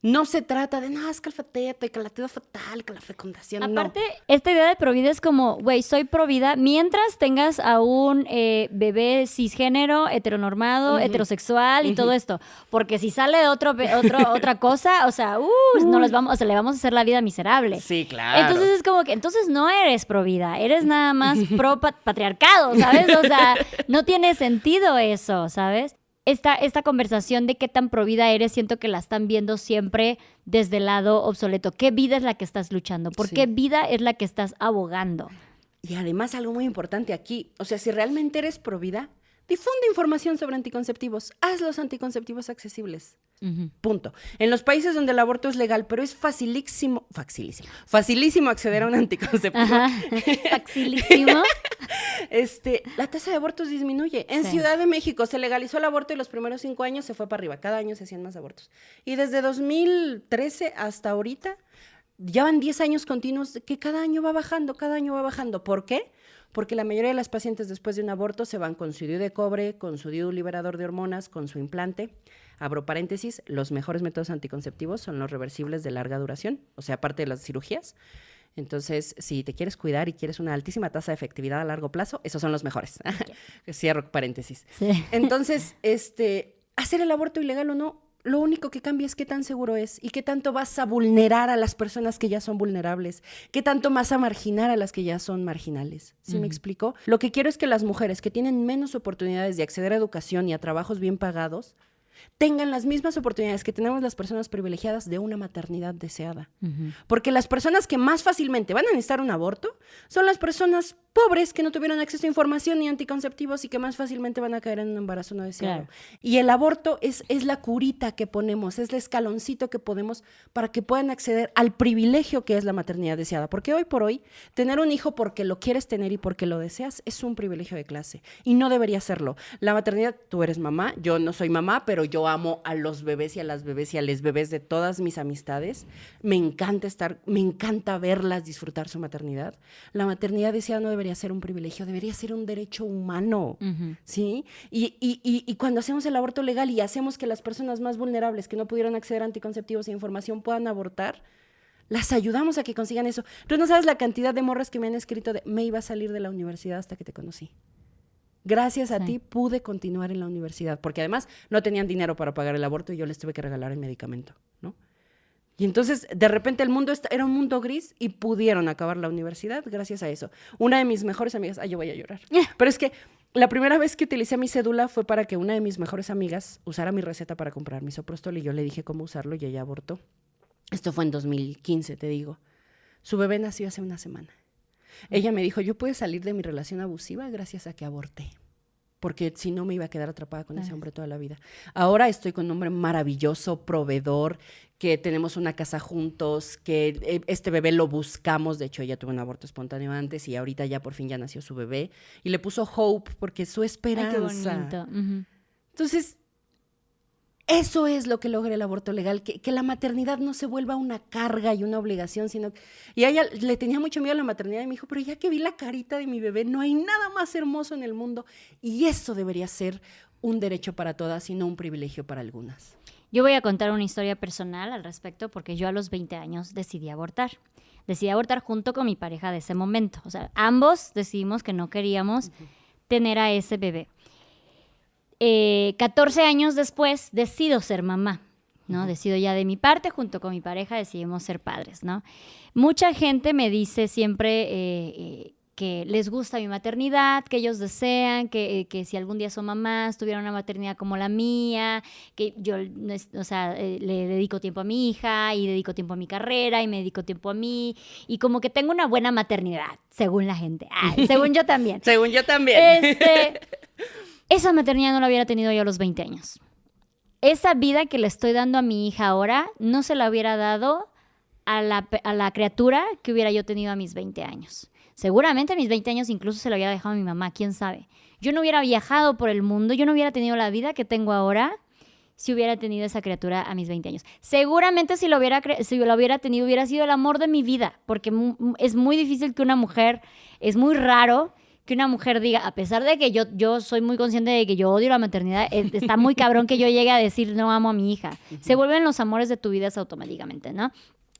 No se trata de, no, es que el feteto y que la te da fatal, que la fecundación, aparte, esta idea de provida es como, güey, soy provida mientras tengas a un bebé cisgénero, heteronormado, heterosexual y todo esto. Porque si sale otra cosa, o sea, le vamos a hacer la vida miserable. Sí, claro. Entonces es como que, entonces no eres provida, eres nada más pro patriarcado, ¿sabes? O sea, no tiene sentido eso, ¿sabes? Esta conversación de qué tan provida eres, siento que la están viendo siempre desde el lado obsoleto. ¿Qué vida es la que estás luchando? ¿Por qué vida es la que estás abogando? Y además algo muy importante aquí, o sea, si realmente eres provida, difunde información sobre anticonceptivos. Haz los anticonceptivos accesibles. Punto. En los países donde el aborto es legal, pero es facilísimo acceder a un anticonceptivo. Facilísimo. La tasa de abortos disminuye. En Ciudad de México se legalizó el aborto y los primeros 5 años se fue para arriba. Cada año se hacían más abortos. Y desde 2013 hasta ahorita, ya van 10 años continuos que cada año va bajando. ¿Por qué? Porque la mayoría de las pacientes después de un aborto se van con su DIU de cobre, con su DIU liberador de hormonas, con su implante. Abro paréntesis, los mejores métodos anticonceptivos son los reversibles de larga duración, o sea, aparte de las cirugías. Entonces, si te quieres cuidar y quieres una altísima tasa de efectividad a largo plazo, esos son los mejores. Cierro paréntesis. Sí. Entonces, hacer el aborto ilegal o no, lo único que cambia es qué tan seguro es y qué tanto vas a vulnerar a las personas que ya son vulnerables, qué tanto vas a marginar a las que ya son marginales. ¿Sí me explico? Lo que quiero es que las mujeres que tienen menos oportunidades de acceder a educación y a trabajos bien pagados tengan las mismas oportunidades que tenemos las personas privilegiadas de una maternidad deseada. Porque las personas que más fácilmente van a necesitar un aborto son las personas pobres que no tuvieron acceso a información ni anticonceptivos y que más fácilmente van a caer en un embarazo no deseado. Claro. Y el aborto es la curita que ponemos, es el escaloncito que ponemos para que puedan acceder al privilegio que es la maternidad deseada. Porque hoy por hoy, tener un hijo porque lo quieres tener y porque lo deseas es un privilegio de clase y no debería serlo. La maternidad, tú eres mamá, yo no soy mamá, pero yo amo a los bebés y a las bebés y a les bebés de todas mis amistades. Me encanta verlas disfrutar su maternidad. La maternidad deseada no debería ser un privilegio, debería ser un derecho humano, ¿sí? Y cuando hacemos el aborto legal y hacemos que las personas más vulnerables que no pudieron acceder a anticonceptivos e información puedan abortar, las ayudamos a que consigan eso. Tú no sabes la cantidad de morras que me han escrito de me iba a salir de la universidad hasta que te conocí. Gracias a ti pude continuar en la universidad, porque además no tenían dinero para pagar el aborto y yo les tuve que regalar el medicamento, ¿no? Y entonces, de repente, el mundo era un mundo gris y pudieron acabar la universidad gracias a eso. Una de mis mejores amigas... Ay, yo voy a llorar. Pero es que la primera vez que utilicé mi cédula fue para que una de mis mejores amigas usara mi receta para comprar misoprostol y yo le dije cómo usarlo y ella abortó. Esto fue en 2015, te digo. Su bebé nació hace una semana. Ella me dijo, yo pude salir de mi relación abusiva gracias a que aborté. Porque si no me iba a quedar atrapada con ese hombre toda la vida. Ahora estoy con un hombre maravilloso, proveedor, que tenemos una casa juntos, que este bebé lo buscamos. De hecho, ella tuvo un aborto espontáneo antes y ahorita ya por fin ya nació su bebé. Y le puso Hope porque es su esperanza. Ay, qué bonito. Uh-huh. Entonces, eso es lo que logra el aborto legal, que la maternidad no se vuelva una carga y una obligación, sino... Y a ella le tenía mucho miedo a la maternidad y me dijo, pero ya que vi la carita de mi bebé, no hay nada más hermoso en el mundo. Y eso debería ser un derecho para todas y no un privilegio para algunas. Yo voy a contar una historia personal al respecto porque yo a los 20 años decidí abortar. Decidí abortar junto con mi pareja de ese momento. O sea, ambos decidimos que no queríamos tener a ese bebé. 14 años después decido ser mamá, ¿no? Decido ya de mi parte, junto con mi pareja decidimos ser padres, ¿no? Mucha gente me dice siempre que les gusta mi maternidad, que ellos desean que si algún día son mamás, tuvieran una maternidad como la mía, que yo, o sea, le dedico tiempo a mi hija y dedico tiempo a mi carrera y me dedico tiempo a mí y como que tengo una buena maternidad, según la gente. Según yo también. Según yo también. Esa maternidad no la hubiera tenido yo a los 20 años. Esa vida que le estoy dando a mi hija ahora no se la hubiera dado a la criatura que hubiera yo tenido a mis 20 años. Seguramente a mis 20 años incluso se la hubiera dejado a mi mamá, quién sabe. Yo no hubiera viajado por el mundo, yo no hubiera tenido la vida que tengo ahora si hubiera tenido esa criatura a mis 20 años. Seguramente si lo hubiera tenido hubiera sido el amor de mi vida, porque es muy difícil que una mujer, es muy raro que una mujer diga, a pesar de que yo soy muy consciente de que yo odio la maternidad, está muy cabrón que yo llegue a decir no amo a mi hija. Se vuelven los amores de tu vida automáticamente, ¿no?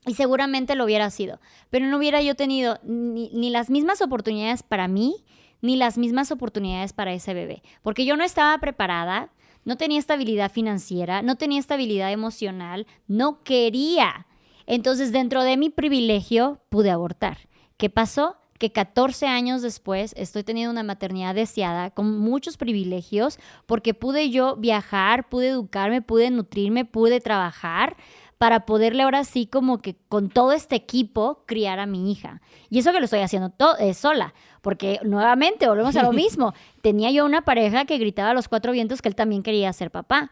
Y seguramente lo hubiera sido. Pero no hubiera yo tenido ni las mismas oportunidades para mí, ni las mismas oportunidades para ese bebé. Porque yo no estaba preparada, no tenía estabilidad financiera, no tenía estabilidad emocional, no quería. Entonces, dentro de mi privilegio, pude abortar. ¿Qué pasó? Que 14 años después estoy teniendo una maternidad deseada con muchos privilegios porque pude yo viajar, pude educarme, pude nutrirme, pude trabajar para poderle ahora sí como que con todo este equipo criar a mi hija. Y eso que lo estoy haciendo sola, porque nuevamente volvemos a lo mismo. Tenía yo una pareja que gritaba a los 4 vientos que él también quería ser papá.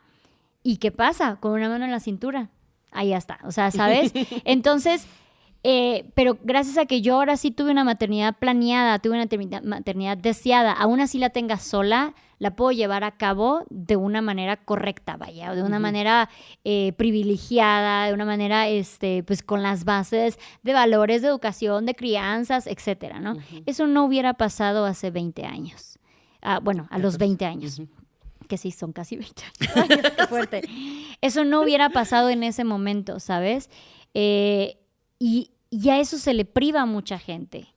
¿Y qué pasa? Con una mano en la cintura. Ahí ya está, o sea, ¿sabes? Entonces... pero gracias a que yo ahora sí tuve una maternidad planeada, tuve una maternidad deseada, aún así la tenga sola, la puedo llevar a cabo de una manera correcta, vaya, de una manera privilegiada, de una manera pues con las bases de valores, de educación, de crianzas, etcétera, ¿no? Eso no hubiera pasado hace 20 años. Bueno, a los 20 años. Que sí, son casi 20 años. Ay, qué fuerte. Eso no hubiera pasado en ese momento, ¿sabes? Y a eso se le priva a mucha gente.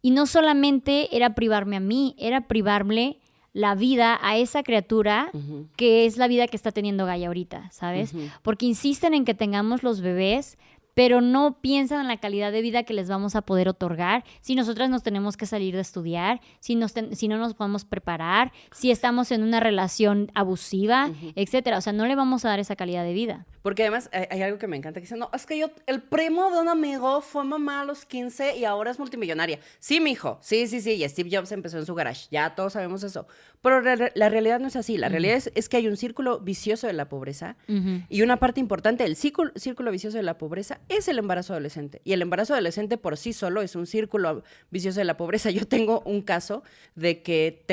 Y no solamente era privarme a mí, era privarle la vida a esa criatura que es la vida que está teniendo Gaia ahorita, ¿sabes? Porque insisten en que tengamos los bebés, pero no piensan en la calidad de vida que les vamos a poder otorgar, si nosotras nos tenemos que salir de estudiar, si no nos podemos preparar, si estamos en una relación abusiva, etcétera. O sea, no le vamos a dar esa calidad de vida. Porque además hay algo que me encanta, que dicen, no, es que el primo de un amigo fue mamá a los 15 y ahora es multimillonaria. Sí, mijo, sí, y Steve Jobs empezó en su garage, ya todos sabemos eso. Pero la realidad no es así, la realidad es que hay un círculo vicioso de la pobreza y una parte importante del círculo vicioso de la pobreza es el embarazo adolescente. Y el embarazo adolescente por sí solo es un círculo vicioso de la pobreza. Yo tengo un caso de que,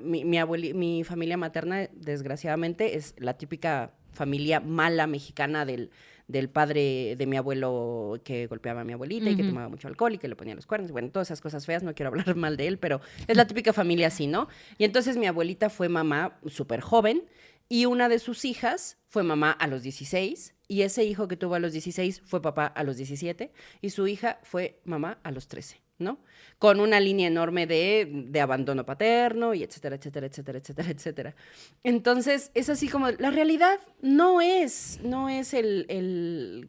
mi familia materna, desgraciadamente, es la típica familia mala mexicana del padre de mi abuelo que golpeaba a mi abuelita y que tomaba mucho alcohol y que le ponía los cuernos. Bueno, todas esas cosas feas, no quiero hablar mal de él, pero es la típica familia así, ¿no? Y entonces mi abuelita fue mamá súper joven y una de sus hijas fue mamá a los 16 y ese hijo que tuvo a los 16 fue papá a los 17 y su hija fue mamá a los 13. ¿no? Con una línea enorme de abandono paterno y etcétera, etcétera, etcétera, etcétera, etcétera. Entonces, es así como, la realidad no es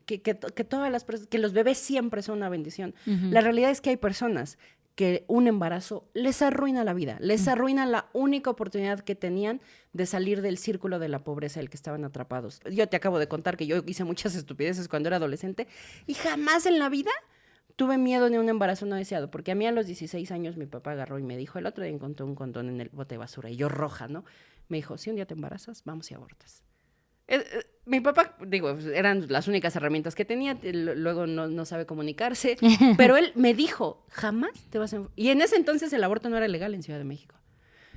que todas las personas, que los bebés siempre son una bendición. La realidad es que hay personas que un embarazo les arruina la vida, les arruina la única oportunidad que tenían de salir del círculo de la pobreza del que estaban atrapados. Yo te acabo de contar que yo hice muchas estupideces cuando era adolescente y jamás en la vida tuve miedo de un embarazo no deseado, porque a mí a los 16 años mi papá agarró y me dijo, el otro día encontré un condón en el bote de basura, y yo roja, ¿no? Me dijo, si un día te embarazas, vamos y abortas. Mi papá, digo, eran las únicas herramientas que tenía, luego no sabe comunicarse, pero él me dijo, jamás te vas a... Y en ese entonces el aborto no era legal en Ciudad de México.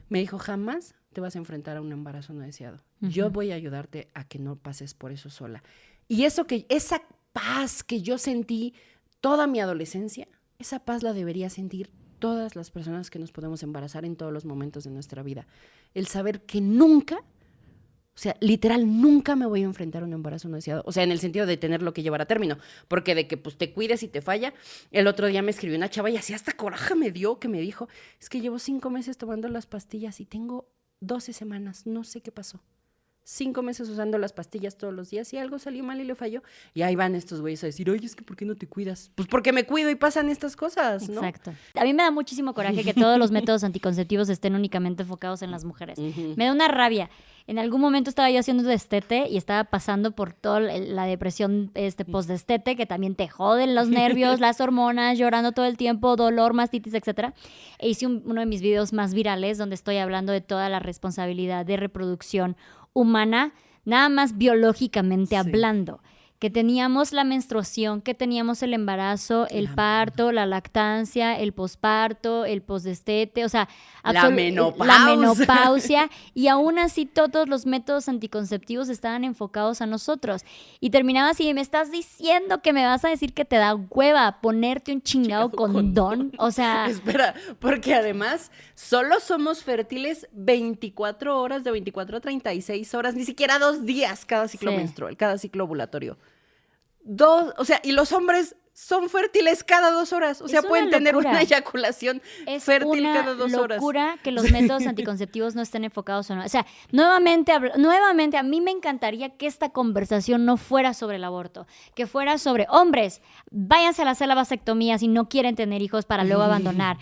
Me dijo, jamás te vas a enfrentar a un embarazo no deseado. Yo voy a ayudarte a que no pases por eso sola. Y esa paz que yo sentí toda mi adolescencia, esa paz la debería sentir todas las personas que nos podemos embarazar en todos los momentos de nuestra vida. El saber que nunca, o sea, literal, nunca me voy a enfrentar a un embarazo no deseado. O sea, en el sentido de tenerlo que llevar a término. Porque de que pues te cuides y te falla. El otro día me escribió una chava y así hasta coraje me dio, que me dijo, es que llevo 5 meses tomando las pastillas y tengo 12 semanas, no sé qué pasó. 5 meses usando las pastillas todos los días y algo salió mal y le falló. Y ahí van estos güeyes a decir, oye, es que ¿por qué no te cuidas? Pues porque me cuido y pasan estas cosas, ¿no? Exacto. A mí me da muchísimo coraje que todos los métodos anticonceptivos estén únicamente enfocados en las mujeres. Me da una rabia. En algún momento estaba yo haciendo destete y estaba pasando por toda la depresión post-destete, que también te joden los nervios, las hormonas, llorando todo el tiempo, dolor, mastitis, etcétera. E hice uno de mis videos más virales donde estoy hablando de toda la responsabilidad de reproducción humana, nada más biológicamente hablando. Que teníamos la menstruación, que teníamos el embarazo, el parto, la lactancia, el posparto, el postdestete, o sea, la menopausia, y aún así todos los métodos anticonceptivos estaban enfocados a nosotros. Y terminaba así, me estás diciendo que me vas a decir que te da hueva ponerte un chingado condón, o sea... Espera, porque además solo somos fértiles 24 horas, de 24 a 36 horas, ni siquiera 2 días cada ciclo menstrual, cada ciclo ovulatorio. O sea, y los hombres son fértiles cada 2 horas. O sea, pueden tener una eyaculación fértil cada 2 horas. Es locura que los métodos anticonceptivos no estén enfocados o no. O sea, nuevamente, a mí me encantaría que esta conversación no fuera sobre el aborto, que fuera sobre hombres, váyanse a hacer la vasectomía si no quieren tener hijos para luego abandonar.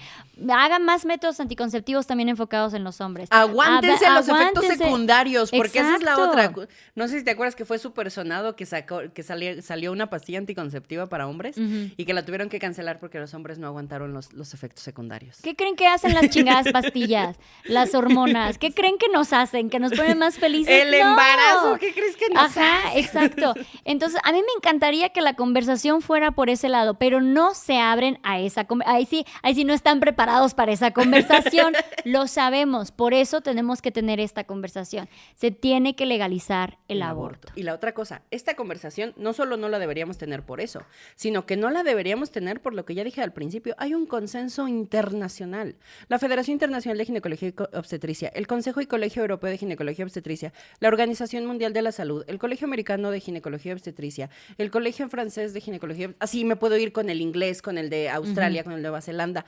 Hagan más métodos anticonceptivos también enfocados en los hombres. Aguántense los efectos secundarios, porque esa es la otra. No sé si te acuerdas que fue súper sonado que salió una pastilla anticonceptiva para hombres y que la tuvieron que cancelar porque los hombres no aguantaron los efectos secundarios. ¿Qué creen que hacen las chingadas pastillas? Las hormonas. ¿Qué creen que nos hacen? ¿Que nos ponen más felices? El embarazo, ¿qué crees que nos hace? Exacto. Entonces, a mí me encantaría que la conversación fuera por ese lado, pero no se abren a esa conversación. Ahí sí no están preparados para esa conversación. Lo sabemos, por eso tenemos que tener esta conversación. Se tiene que legalizar el aborto. Y la otra cosa, esta conversación no solo no la deberíamos tener por eso, sino que no la deberíamos tener por lo que ya dije al principio. Hay un consenso internacional. La Federación Internacional de Ginecología y Obstetricia, el Consejo y Colegio Europeo de Ginecología y Obstetricia, la Organización Mundial de la Salud, el Colegio Americano de Ginecología y Obstetricia, el Colegio Francés de Ginecología, así me puedo ir con el inglés, con el de Australia, con el de Nueva Zelanda.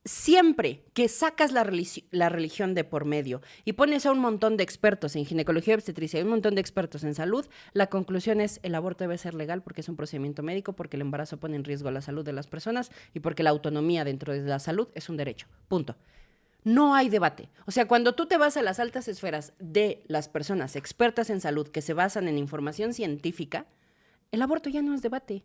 Siempre que sacas la religión de por medio y pones a un montón de expertos en ginecología y obstetricia y un montón de expertos en salud, la conclusión es el aborto debe ser legal porque es un procedimiento médico, porque el embarazo pone en riesgo la salud de las personas y porque la autonomía dentro de la salud es un derecho. Punto. No hay debate. O sea, cuando tú te vas a las altas esferas de las personas expertas en salud que se basan en información científica, el aborto ya no es debate.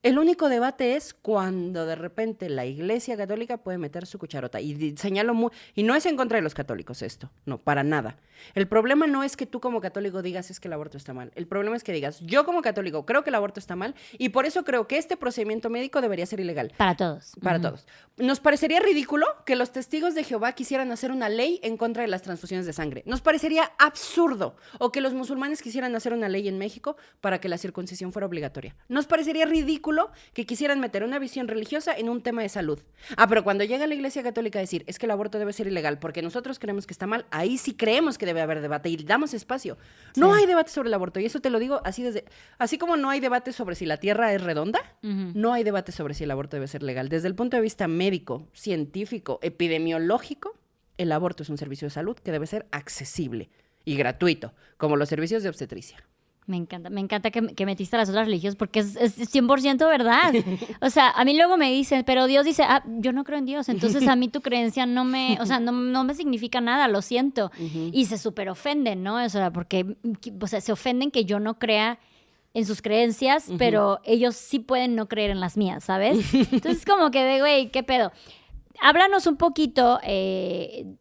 El único debate es cuando de repente la Iglesia Católica puede meter su cucharota. Y señalo y no es en contra de los católicos esto, no, para nada. El problema no es que tú como católico digas es que el aborto está mal. El problema es que digas, yo como católico creo que el aborto está mal y por eso creo que este procedimiento médico debería ser ilegal. Para todos. Para todos. Nos parecería ridículo que los testigos de Jehová quisieran hacer una ley en contra de las transfusiones de sangre. Nos parecería absurdo. O que los musulmanes quisieran hacer una ley en México para que la circuncisión fuera obligatoria. Nos parecería ridículo ridículo que quisieran meter una visión religiosa en un tema de salud. Pero cuando llega la Iglesia Católica a decir, es que el aborto debe ser ilegal porque nosotros creemos que está mal, ahí sí creemos que debe haber debate y damos espacio. Sí. No hay debate sobre el aborto, y eso te lo digo así como no hay debate sobre si la Tierra es redonda, no hay debate sobre si el aborto debe ser legal. Desde el punto de vista médico, científico, epidemiológico, el aborto es un servicio de salud que debe ser accesible y gratuito, como los servicios de obstetricia. Me encanta que metiste a las otras religiones porque es 100% verdad. O sea, a mí luego me dicen, pero Dios dice, yo no creo en Dios, entonces a mí tu creencia no me significa nada, lo siento. Y se súper ofenden, ¿no? O sea, porque se ofenden que yo no crea en sus creencias, pero ellos sí pueden no creer en las mías, ¿sabes? Entonces como que de, güey, ¿qué pedo? Háblanos un poquito,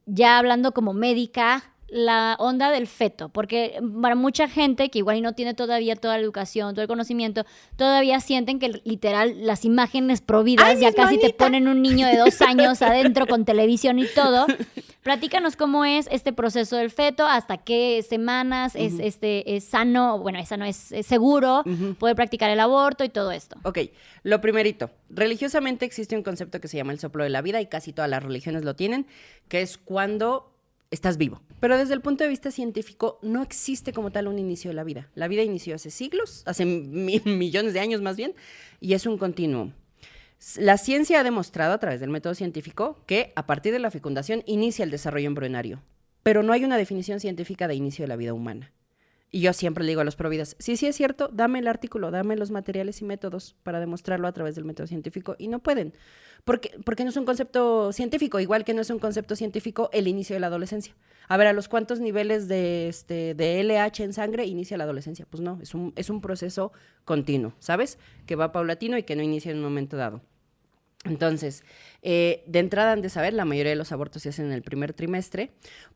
ya hablando como médica, la onda del feto, porque para mucha gente que igual y no tiene todavía toda la educación, todo el conocimiento, todavía sienten que literal las imágenes prohibidas ya casi te ponen un niño de 2 años adentro con televisión y todo. Platícanos cómo es este proceso del feto, hasta qué semanas es sano, bueno, es sano, es seguro poder practicar el aborto y todo esto. Ok, lo primerito, religiosamente existe un concepto que se llama el soplo de la vida y casi todas las religiones lo tienen, que es cuando estás vivo. Pero desde el punto de vista científico no existe como tal un inicio de la vida. La vida inició hace siglos, hace millones de años más bien, y es un continuum. La ciencia ha demostrado a través del método científico que a partir de la fecundación inicia el desarrollo embrionario, pero no hay una definición científica de inicio de la vida humana. Y yo siempre le digo a los providas, sí es cierto, dame el artículo, dame los materiales y métodos para demostrarlo a través del método científico, y no pueden, porque no es un concepto científico, igual que no es un concepto científico el inicio de la adolescencia. A ver, ¿a los cuántos niveles de LH en sangre inicia la adolescencia? Pues no, es un proceso continuo, ¿sabes? Que va paulatino y que no inicia en un momento dado. Entonces, de entrada han de saber, la mayoría de los abortos se hacen en el primer trimestre,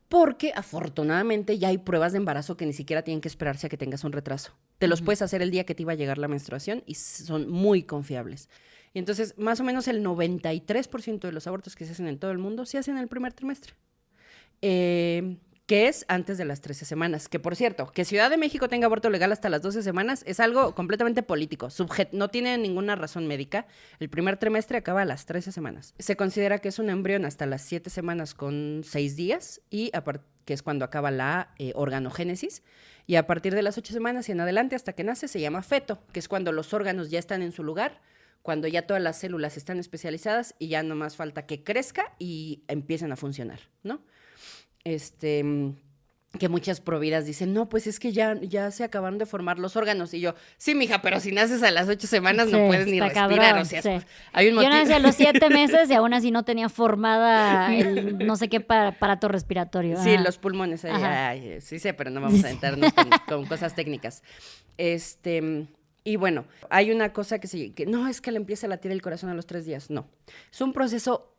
porque afortunadamente ya hay pruebas de embarazo que ni siquiera tienen que esperarse a que tengas un retraso. Te los puedes hacer el día que te iba a llegar la menstruación y son muy confiables. Y entonces, más o menos el 93% de los abortos que se hacen en todo el mundo se hacen en el primer trimestre. Que es antes de las 13 semanas. Que, por cierto, que Ciudad de México tenga aborto legal hasta las 12 semanas es algo completamente político. No tiene ninguna razón médica. El primer trimestre acaba a las 13 semanas. Se considera que es un embrión hasta las 7 semanas con 6 días, que es cuando acaba la organogénesis. Y a partir de las 8 semanas y en adelante, hasta que nace, se llama feto, que es cuando los órganos ya están en su lugar, cuando ya todas las células están especializadas y ya no más falta que crezca y empiecen a funcionar, ¿no? Que muchas providas dicen, no, pues es que ya se acabaron de formar los órganos. Y yo, sí, mija, pero si naces a las 8 semanas no puedes ni respirar. Cabrón, o sea, hay un motivo. Yo nací a los 7 meses y aún así no tenía formada el no sé qué aparato respiratorio. Sí, los pulmones. Sí sé, pero no vamos a entrarnos con cosas técnicas. Y bueno, hay una cosa que no, es que le empieza a latir el corazón a los 3 días. No, es un proceso.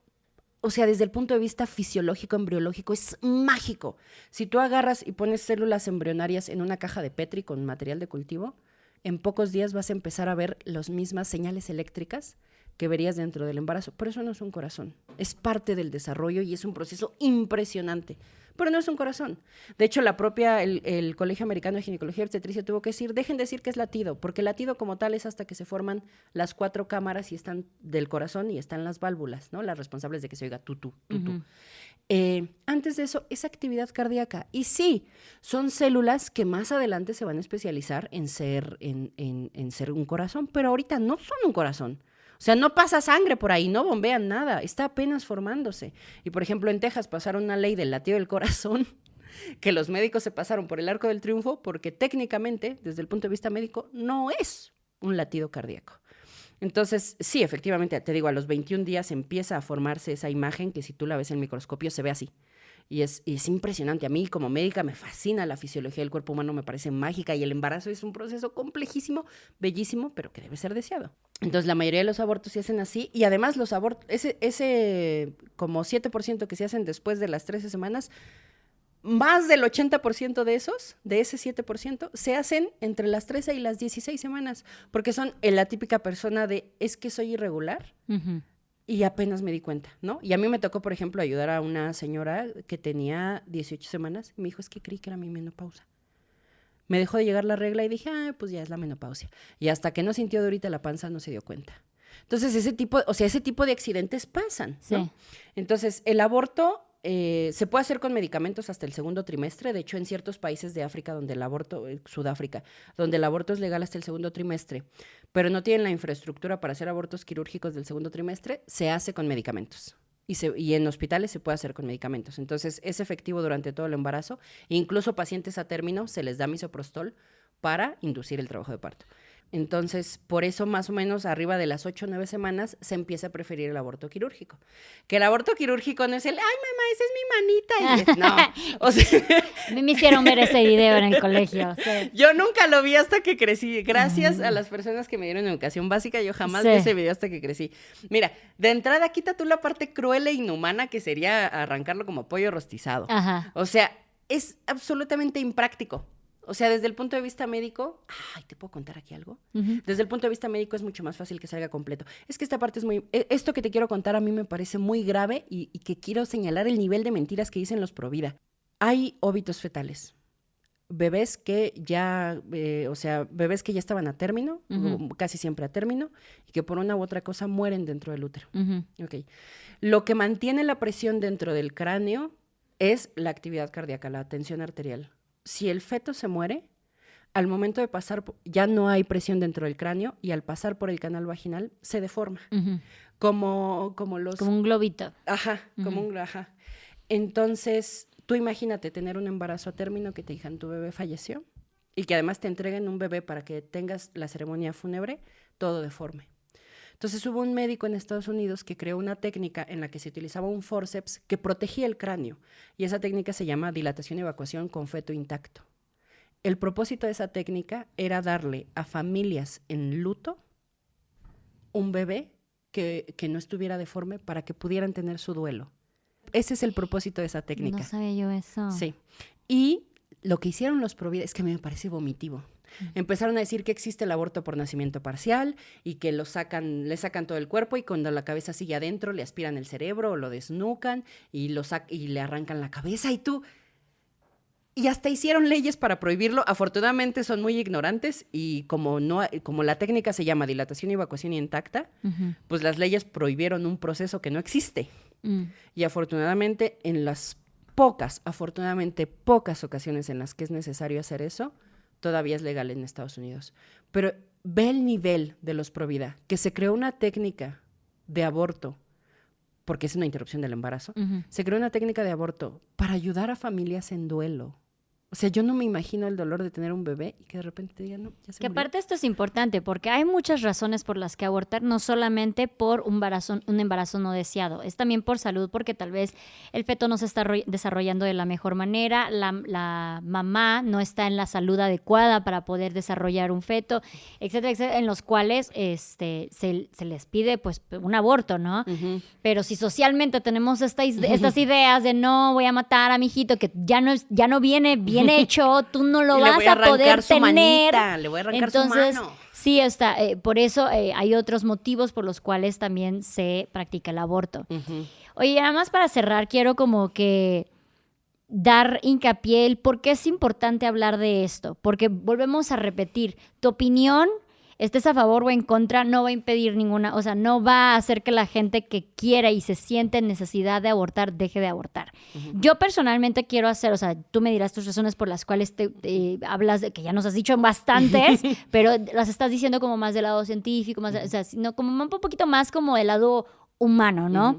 O sea, desde el punto de vista fisiológico, embriológico, es mágico. Si tú agarras y pones células embrionarias en una caja de Petri con material de cultivo, en pocos días vas a empezar a ver las mismas señales eléctricas que verías dentro del embarazo. Pero eso no es un corazón. Es parte del desarrollo y es un proceso impresionante. Pero no es un corazón. De hecho, el Colegio Americano de Ginecología y Obstetricia tuvo que decir, dejen de decir que es latido, porque el latido como tal es hasta que se forman las 4 cámaras y están del corazón y están las válvulas, ¿no? Las responsables de que se oiga tutú. Antes de eso, es actividad cardíaca. Y sí, son células que más adelante se van a especializar en ser un corazón, pero ahorita no son un corazón. O sea, no pasa sangre por ahí, no bombean nada, está apenas formándose. Y, por ejemplo, en Texas pasaron una ley del latido del corazón que los médicos se pasaron por el arco del triunfo porque técnicamente, desde el punto de vista médico, no es un latido cardíaco. Entonces, sí, efectivamente, te digo, a los 21 días empieza a formarse esa imagen que si tú la ves en el microscopio se ve así. Y es impresionante. A mí como médica me fascina la fisiología del cuerpo humano, me parece mágica y el embarazo es un proceso complejísimo, bellísimo, pero que debe ser deseado. Entonces la mayoría de los abortos se hacen así y además los abortos, ese como 7% que se hacen después de las 13 semanas, más del 80% de ese 7%, se hacen entre las 13 y las 16 semanas, porque son la típica persona de, es que soy irregular. Y apenas me di cuenta, ¿no? Y a mí me tocó, por ejemplo, ayudar a una señora que tenía 18 semanas. Y me dijo, es que creí que era mi menopausa. Me dejó de llegar la regla y dije, pues ya es la menopausia. Y hasta que no sintió durita la panza no se dio cuenta. Entonces, ese tipo de accidentes pasan, ¿no? Sí. Entonces, el aborto se puede hacer con medicamentos hasta el segundo trimestre. De hecho, en ciertos países de África, donde el aborto, Sudáfrica, donde el aborto es legal hasta el segundo trimestre, pero no tienen la infraestructura para hacer abortos quirúrgicos del segundo trimestre, se hace con medicamentos. Y en hospitales se puede hacer con medicamentos. Entonces, es efectivo durante todo el embarazo. Incluso pacientes a término se les da misoprostol para inducir el trabajo de parto. Entonces, por eso más o menos arriba de las 8 o 9 semanas se empieza a preferir el aborto quirúrgico. Que el aborto quirúrgico no es el, ay, mamá, esa es mi manita. No, o sea, A mí me hicieron ver ese video en el colegio. Sí. yo nunca lo vi hasta que crecí. Gracias a las personas que me dieron educación básica, yo jamás vi ese video hasta que crecí. Mira, de entrada quita tú la parte cruel e inhumana que sería arrancarlo como pollo rostizado. Ajá. O sea, es absolutamente impráctico. O sea, desde el punto de vista médico, ¿te puedo contar aquí algo? Uh-huh. Desde el punto de vista médico es mucho más fácil que salga completo. Es que esta parte es esto que te quiero contar a mí me parece muy grave y que quiero señalar el nivel de mentiras que dicen los provida. Hay óbitos fetales. Bebés que ya, bebés que ya estaban a término, uh-huh. casi siempre a término, y que por una u otra cosa mueren dentro del útero. Uh-huh. Okay. Lo que mantiene la presión dentro del cráneo es la actividad cardíaca, la tensión arterial. Si el feto se muere, al momento de pasar, ya no hay presión dentro del cráneo y al pasar por el canal vaginal se deforma. Uh-huh. Como un globito. Ajá, uh-huh. Ajá. Entonces, tú imagínate tener un embarazo a término que te digan tu bebé falleció y que además te entreguen un bebé para que tengas la ceremonia fúnebre, todo deforme. Entonces hubo un médico en Estados Unidos que creó una técnica en la que se utilizaba un fórceps que protegía el cráneo y esa técnica se llama dilatación y evacuación con feto intacto. El propósito de esa técnica era darle a familias en luto un bebé que no estuviera deforme para que pudieran tener su duelo. Ese es el propósito de esa técnica. No sabía yo eso. Sí. Y lo que hicieron los provida, es que a mí me parece vomitivo. Empezaron a decir que existe el aborto por nacimiento parcial y que le sacan todo el cuerpo y cuando la cabeza sigue adentro le aspiran el cerebro o lo desnucan y le arrancan la cabeza y hasta hicieron leyes para prohibirlo. Afortunadamente son muy ignorantes y como la técnica se llama dilatación y evacuación intacta, uh-huh. pues las leyes prohibieron un proceso que no existe. Y afortunadamente en las pocas ocasiones en las que es necesario hacer eso, todavía es legal en Estados Unidos. Pero ve el nivel de los provida, que se creó una técnica de aborto, porque es una interrupción del embarazo, uh-huh. Se creó una técnica de aborto para ayudar a familias en duelo. O sea, yo no me imagino el dolor de tener un bebé y que de repente te digan, no, ya se murió. Que aparte esto es importante porque hay muchas razones por las que abortar, no solamente por un embarazo no deseado, es también por salud, porque tal vez el feto no se está desarrollando de la mejor manera, la mamá no está en la salud adecuada para poder desarrollar un feto, etcétera, etcétera, en los cuales se les pide pues un aborto, ¿no? Uh-huh. Pero si socialmente tenemos estas ideas de no, voy a matar a mi hijito, que ya no viene bien hecho, tú no lo vas a poder tener. Manita, le voy a arrancar entonces, su mano. Sí, por eso hay otros motivos por los cuales también se practica el aborto. Uh-huh. Oye, nada más para cerrar, quiero como que dar hincapié el por qué es importante hablar de esto, porque volvemos a repetir, tu opinión, estés a favor o en contra, no va a impedir ninguna, o sea, no va a hacer que la gente que quiera y se siente en necesidad de abortar, deje de abortar. Uh-huh. Yo personalmente quiero hacer, o sea, tú me dirás tus razones por las cuales hablas, de que ya nos has dicho bastantes, pero las estás diciendo como más del lado científico, más, o sea, sino como un poquito más como del lado humano, ¿no?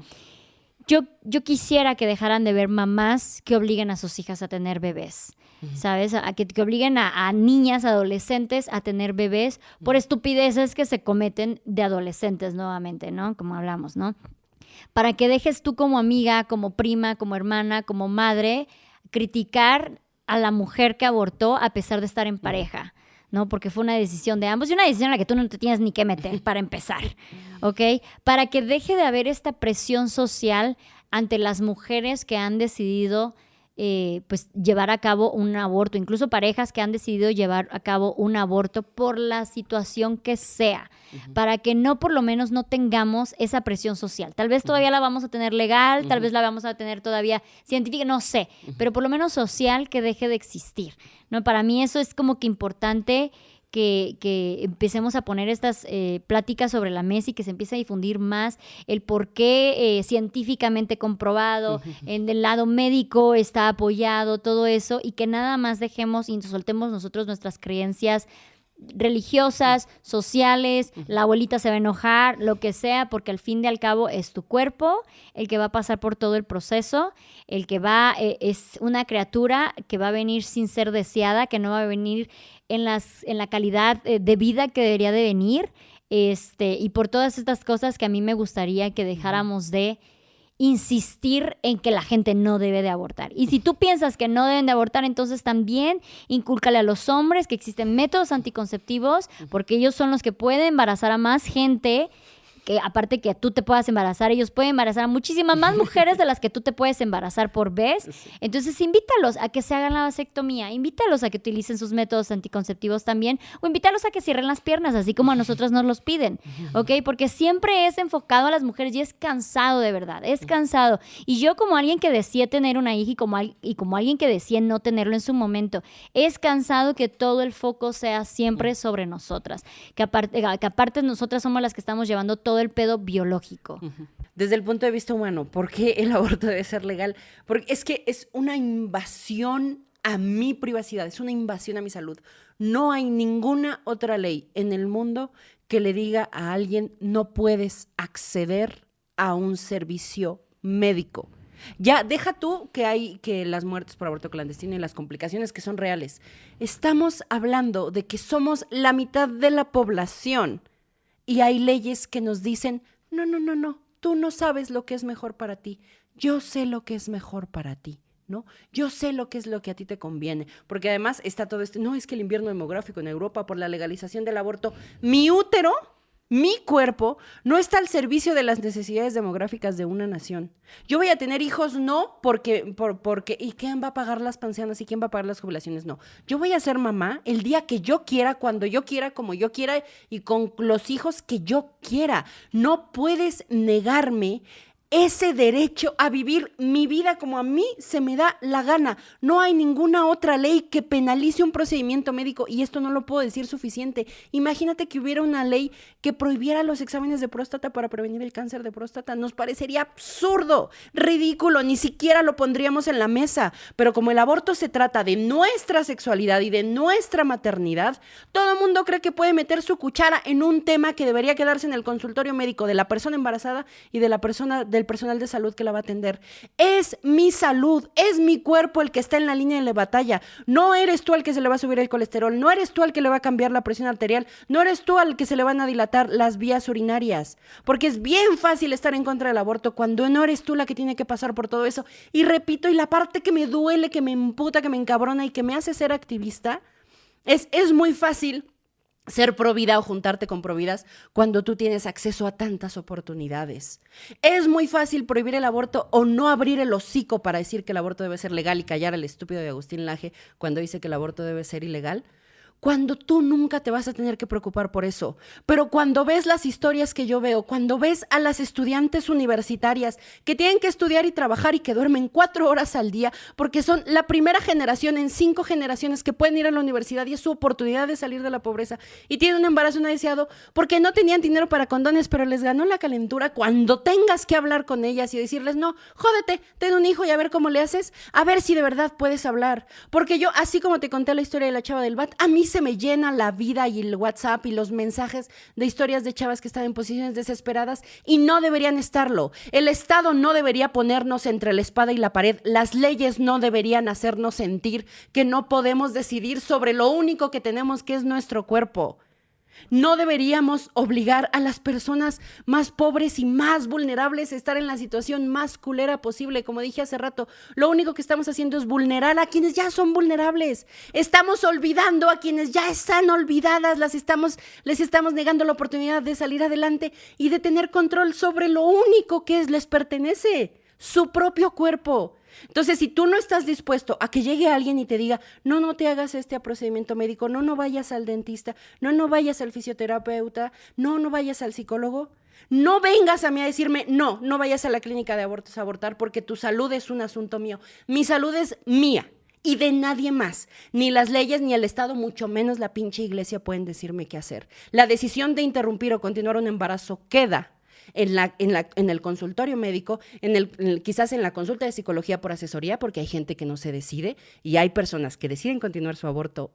Uh-huh. Yo quisiera que dejaran de ver mamás que obliguen a sus hijas a tener bebés. ¿Sabes? A que obliguen a niñas, adolescentes a tener bebés por estupideces que se cometen de adolescentes nuevamente, ¿no? Como hablamos, ¿no? Para que dejes tú como amiga, como prima, como hermana, como madre, criticar a la mujer que abortó a pesar de estar en pareja, ¿no? Porque fue una decisión de ambos y una decisión en la que tú no te tienes ni que meter para empezar, ¿ok? Para que deje de haber esta presión social ante las mujeres que han decidido pues llevar a cabo un aborto, incluso parejas que han decidido llevar a cabo un aborto por la situación que sea, para que no, por lo menos no tengamos esa presión social. Tal vez todavía la vamos a tener legal, tal vez la vamos a tener todavía científica, no sé, pero por lo menos social, que deje de existir, ¿no? Para mí eso es como que importante, que empecemos a poner estas pláticas sobre la mesa y que se empiece a difundir más el por qué científicamente comprobado, en el lado médico está apoyado, todo eso, y que nada más dejemos y soltemos nosotros nuestras creencias religiosas, sociales, la abuelita se va a enojar, lo que sea, porque al fin y al cabo es tu cuerpo el que va a pasar por todo el proceso, el que es una criatura que va a venir sin ser deseada, que no va a venir en la calidad de vida que debería de venir, y por todas estas cosas que a mí me gustaría que dejáramos de insistir en que la gente no debe de abortar. Y si tú piensas que no deben de abortar, entonces también incúlcale a los hombres que existen métodos anticonceptivos, porque ellos son los que pueden embarazar a más gente, que aparte que tú te puedas embarazar, ellos pueden embarazar a muchísimas más mujeres de las que tú te puedes embarazar por vez. Entonces invítalos a que se hagan la vasectomía, invítalos a que utilicen sus métodos anticonceptivos también, o invítalos a que cierren las piernas, así como a nosotras nos los piden, ¿ok? Porque siempre es enfocado a las mujeres y es cansado, de verdad, es cansado. Y yo, como alguien que decía tener una hija y como alguien que decía no tenerlo en su momento, es cansado que todo el foco sea siempre sobre nosotras, que aparte nosotras somos las que estamos llevando todo el pedo biológico. Desde el punto de vista humano, ¿por qué el aborto debe ser legal? Porque es que es una invasión a mi privacidad, es una invasión a mi salud. No hay ninguna otra ley en el mundo que le diga a alguien no puedes acceder a un servicio médico. Ya, deja tú que las muertes por aborto clandestino y las complicaciones que son reales. Estamos hablando de que somos la mitad de la población. Y hay leyes que nos dicen, no, tú no sabes lo que es mejor para ti. Yo sé lo que es mejor para ti, ¿no? Yo sé lo que es lo que a ti te conviene. Porque además está todo esto, no, es que el invierno demográfico en Europa por la legalización del aborto, mi útero, mi cuerpo, no está al servicio de las necesidades demográficas de una nación. Yo voy a tener hijos, no, porque ¿y quién va a pagar las pensiones y quién va a pagar las jubilaciones? No. Yo voy a ser mamá el día que yo quiera, cuando yo quiera, como yo quiera y con los hijos que yo quiera. No puedes negarme ese derecho a vivir mi vida como a mí se me da la gana. No hay ninguna otra ley que penalice un procedimiento médico y esto no lo puedo decir suficiente. Imagínate que hubiera una ley que prohibiera los exámenes de próstata para prevenir el cáncer de próstata. Nos parecería absurdo, ridículo, ni siquiera lo pondríamos en la mesa. Pero como el aborto se trata de nuestra sexualidad y de nuestra maternidad, todo el mundo cree que puede meter su cuchara en un tema que debería quedarse en el consultorio médico de la persona embarazada y de la persona del personal de salud que la va a atender. Es mi salud, es mi cuerpo el que está en la línea de la batalla. No eres tú al que se le va a subir el colesterol, no eres tú al que le va a cambiar la presión arterial, no eres tú al que se le van a dilatar las vías urinarias. Porque es bien fácil estar en contra del aborto cuando no eres tú la que tiene que pasar por todo eso. Y repito, y la parte que me duele, que me emputa, que me encabrona y que me hace ser activista, es muy fácil ser provida o juntarte con providas cuando tú tienes acceso a tantas oportunidades. Es muy fácil prohibir el aborto o no abrir el hocico para decir que el aborto debe ser legal y callar al estúpido de Agustín Laje cuando dice que el aborto debe ser ilegal. Cuando tú nunca te vas a tener que preocupar por eso. Pero cuando ves las historias que yo veo, cuando ves a las estudiantes universitarias que tienen que estudiar y trabajar y que duermen 4 horas al día porque son la primera generación en 5 generaciones que pueden ir a la universidad y es su oportunidad de salir de la pobreza y tienen un embarazo no deseado porque no tenían dinero para condones, pero les ganó la calentura, cuando tengas que hablar con ellas y decirles, no, jódete, ten un hijo y a ver cómo le haces, a ver si de verdad puedes hablar. Porque yo, así como te conté la historia de la chava del BAT, a mí se me llena la vida y el WhatsApp y los mensajes de historias de chavas que están en posiciones desesperadas y no deberían estarlo. El Estado no debería ponernos entre la espada y la pared. Las leyes no deberían hacernos sentir que no podemos decidir sobre lo único que tenemos, que es nuestro cuerpo. No deberíamos obligar a las personas más pobres y más vulnerables a estar en la situación más culera posible. Como dije hace rato, lo único que estamos haciendo es vulnerar a quienes ya son vulnerables. Estamos olvidando a quienes ya están olvidadas. Les estamos negando la oportunidad de salir adelante y de tener control sobre lo único que les pertenece, su propio cuerpo. Entonces, si tú no estás dispuesto a que llegue alguien y te diga, no te hagas este procedimiento médico, no vayas al dentista, no vayas al fisioterapeuta, no vayas al psicólogo, no vengas a mí a decirme, no vayas a la clínica de abortos a abortar porque tu salud es un asunto mío. Mi salud es mía y de nadie más. Ni las leyes ni el Estado, mucho menos la pinche iglesia pueden decirme qué hacer. La decisión de interrumpir o continuar un embarazo queda en el consultorio médico, quizás en la consulta de psicología por asesoría, porque hay gente que no se decide y hay personas que deciden continuar su aborto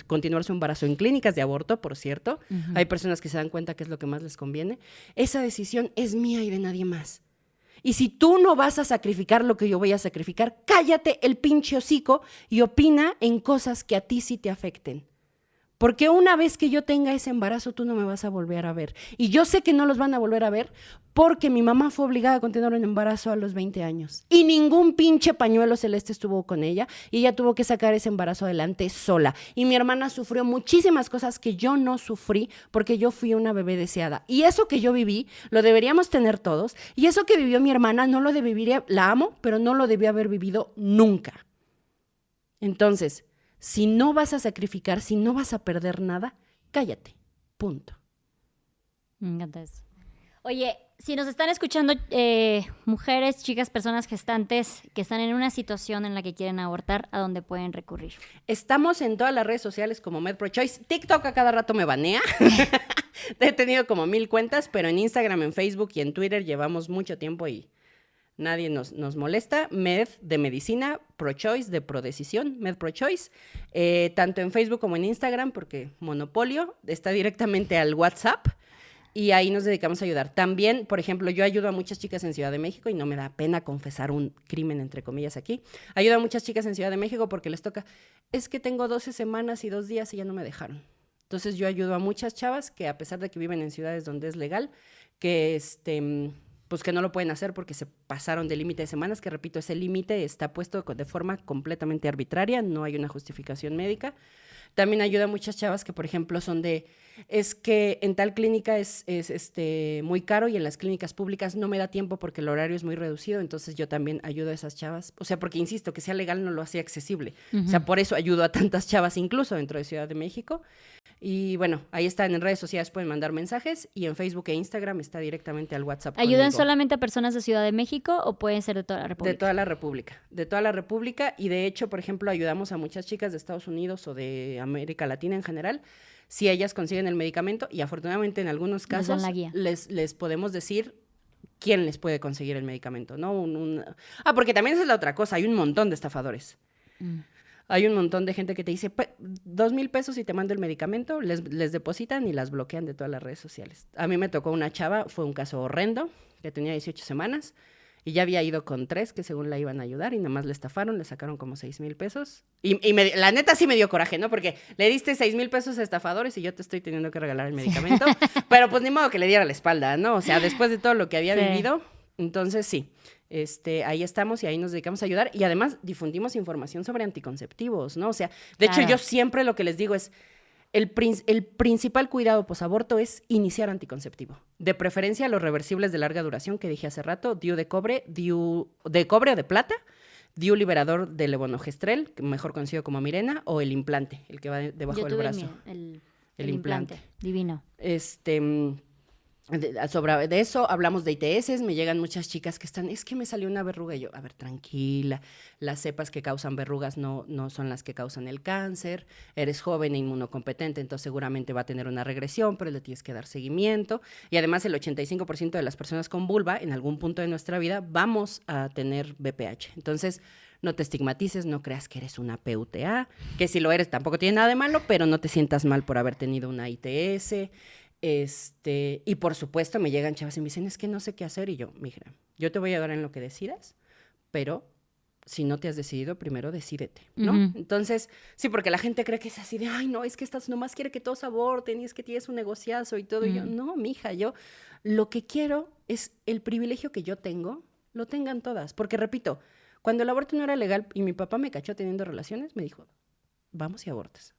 continuar su embarazo en clínicas de aborto, por cierto. Uh-huh. Hay personas que se dan cuenta que es lo que más les conviene. Esa decisión es mía y de nadie más. Y si tú no vas a sacrificar lo que yo voy a sacrificar, cállate el pinche hocico y opina en cosas que a ti sí te afecten. Porque una vez que yo tenga ese embarazo, tú no me vas a volver a ver. Y yo sé que no los van a volver a ver porque mi mamá fue obligada a continuar un embarazo a los 20 años. Y ningún pinche pañuelo celeste estuvo con ella. Y ella tuvo que sacar ese embarazo adelante sola. Y mi hermana sufrió muchísimas cosas que yo no sufrí porque yo fui una bebé deseada. Y eso que yo viví, lo deberíamos tener todos. Y eso que vivió mi hermana, no lo viviría, la amo, pero no lo debió haber vivido nunca. Entonces, si no vas a sacrificar, si no vas a perder nada, cállate. Punto. Me encanta eso. Oye, si nos están escuchando mujeres, chicas, personas gestantes que están en una situación en la que quieren abortar, ¿a dónde pueden recurrir? Estamos en todas las redes sociales como MedProChoice. TikTok a cada rato me banea. He tenido como 1000 cuentas, pero en Instagram, en Facebook y en Twitter llevamos mucho tiempo y nadie nos molesta. Med de medicina, ProChoice de prodecisión, MedProChoice. Tanto en Facebook como en Instagram, porque monopolio, está directamente al WhatsApp y ahí nos dedicamos a ayudar. También, por ejemplo, yo ayudo a muchas chicas en Ciudad de México y no me da pena confesar un crimen, entre comillas, aquí. Ayudo a muchas chicas en Ciudad de México porque les toca, es que tengo 12 semanas y 2 días y ya no me dejaron. Entonces yo ayudo a muchas chavas que a pesar de que viven en ciudades donde es legal, que pues que no lo pueden hacer porque se pasaron del límite de semanas, que repito, ese límite está puesto de forma completamente arbitraria, no hay una justificación médica. También ayuda a muchas chavas que, por ejemplo, son es que en tal clínica es muy caro y en las clínicas públicas no me da tiempo porque el horario es muy reducido, entonces yo también ayudo a esas chavas. O sea, porque insisto, que sea legal no lo hace accesible. Uh-huh. O sea, por eso ayudo a tantas chavas, incluso dentro de Ciudad de México. Y bueno, ahí están en redes sociales, pueden mandar mensajes y en Facebook e Instagram está directamente al WhatsApp. ¿Ayudan conmigo. Solamente a personas de Ciudad de México o pueden ser de toda la República? De toda la República y de hecho, por ejemplo, ayudamos a muchas chicas de Estados Unidos o de América Latina en general, si ellas consiguen el medicamento y afortunadamente en algunos casos les podemos decir quién les puede conseguir el medicamento, ¿no? Porque también esa es la otra cosa, hay un montón de estafadores. Hay un montón de gente que te dice 2,000 pesos y te mando el medicamento, les depositan y las bloquean de todas las redes sociales. A mí me tocó una chava, fue un caso horrendo, que tenía 18 semanas y ya había ido con 3 que según la iban a ayudar y nada más le estafaron, le sacaron como 6,000 pesos. Y la neta sí me dio coraje, ¿no? Porque le diste 6,000 pesos a estafadores y yo te estoy teniendo que regalar el medicamento. Pero pues ni modo que le diera la espalda, ¿no? O sea, después de todo lo que había vivido, entonces sí. Ahí estamos y ahí nos dedicamos a ayudar y además difundimos información sobre anticonceptivos, ¿no? O sea, de hecho yo siempre lo que les digo es el principal cuidado posaborto es iniciar anticonceptivo, de preferencia los reversibles de larga duración que dije hace rato, DIU de cobre, DIU de cobre o de plata, DIU liberador de levonorgestrel, mejor conocido como Mirena, o el implante, el que va debajo del brazo. El implante, divino. De eso hablamos de ITS, me llegan muchas chicas que están, es que me salió una verruga y yo, a ver, tranquila, las cepas que causan verrugas no son las que causan el cáncer, eres joven e inmunocompetente, entonces seguramente va a tener una regresión, pero le tienes que dar seguimiento y además el 85% de las personas con vulva en algún punto de nuestra vida vamos a tener BPH, entonces no te estigmatices, no creas que eres una PUTA, que si lo eres tampoco tiene nada de malo, pero no te sientas mal por haber tenido una ITS. Y por supuesto me llegan chavas y me dicen, es que no sé qué hacer, y yo, mija, yo te voy a ayudar en lo que decidas, pero si no te has decidido, primero decídete, ¿no? Uh-huh. Entonces, sí, porque la gente cree que es así de, ay, no, es que estas nomás quiere que todos aborten y es que tienes un negociazo y todo, uh-huh. Y yo, no, mija, yo lo que quiero es el privilegio que yo tengo, lo tengan todas, porque repito, cuando el aborto no era legal y mi papá me cachó teniendo relaciones, me dijo, vamos y abortes.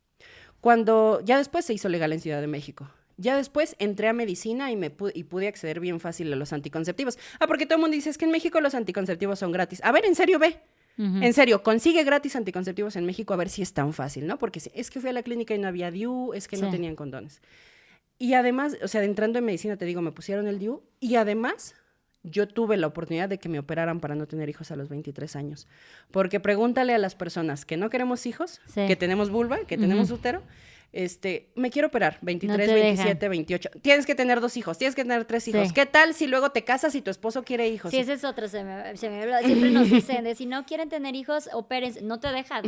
Cuando ya después se hizo legal en Ciudad de México, Ya después entré a medicina y pude acceder bien fácil a los anticonceptivos. Porque todo el mundo dice, es que en México los anticonceptivos son gratis. A ver, en serio, ve. En serio, consigue gratis anticonceptivos en México a ver si es tan fácil, ¿no? Porque es que fui a la clínica y no había DIU, es que no tenían condones. Y además, o sea, entrando en medicina, te digo, me pusieron el DIU y además yo tuve la oportunidad de que me operaran para no tener hijos a los 23 años. Porque pregúntale a las personas que no queremos hijos, que tenemos vulva, que tenemos útero, me quiero operar, 23, no 27, dejan. 28. Tienes que tener 2 hijos, tienes que tener 3 hijos. Sí. ¿Qué tal si luego te casas y tu esposo quiere hijos? Sí, ese es otro, siempre nos dicen, de si no quieren tener hijos, opérense. No te dejan,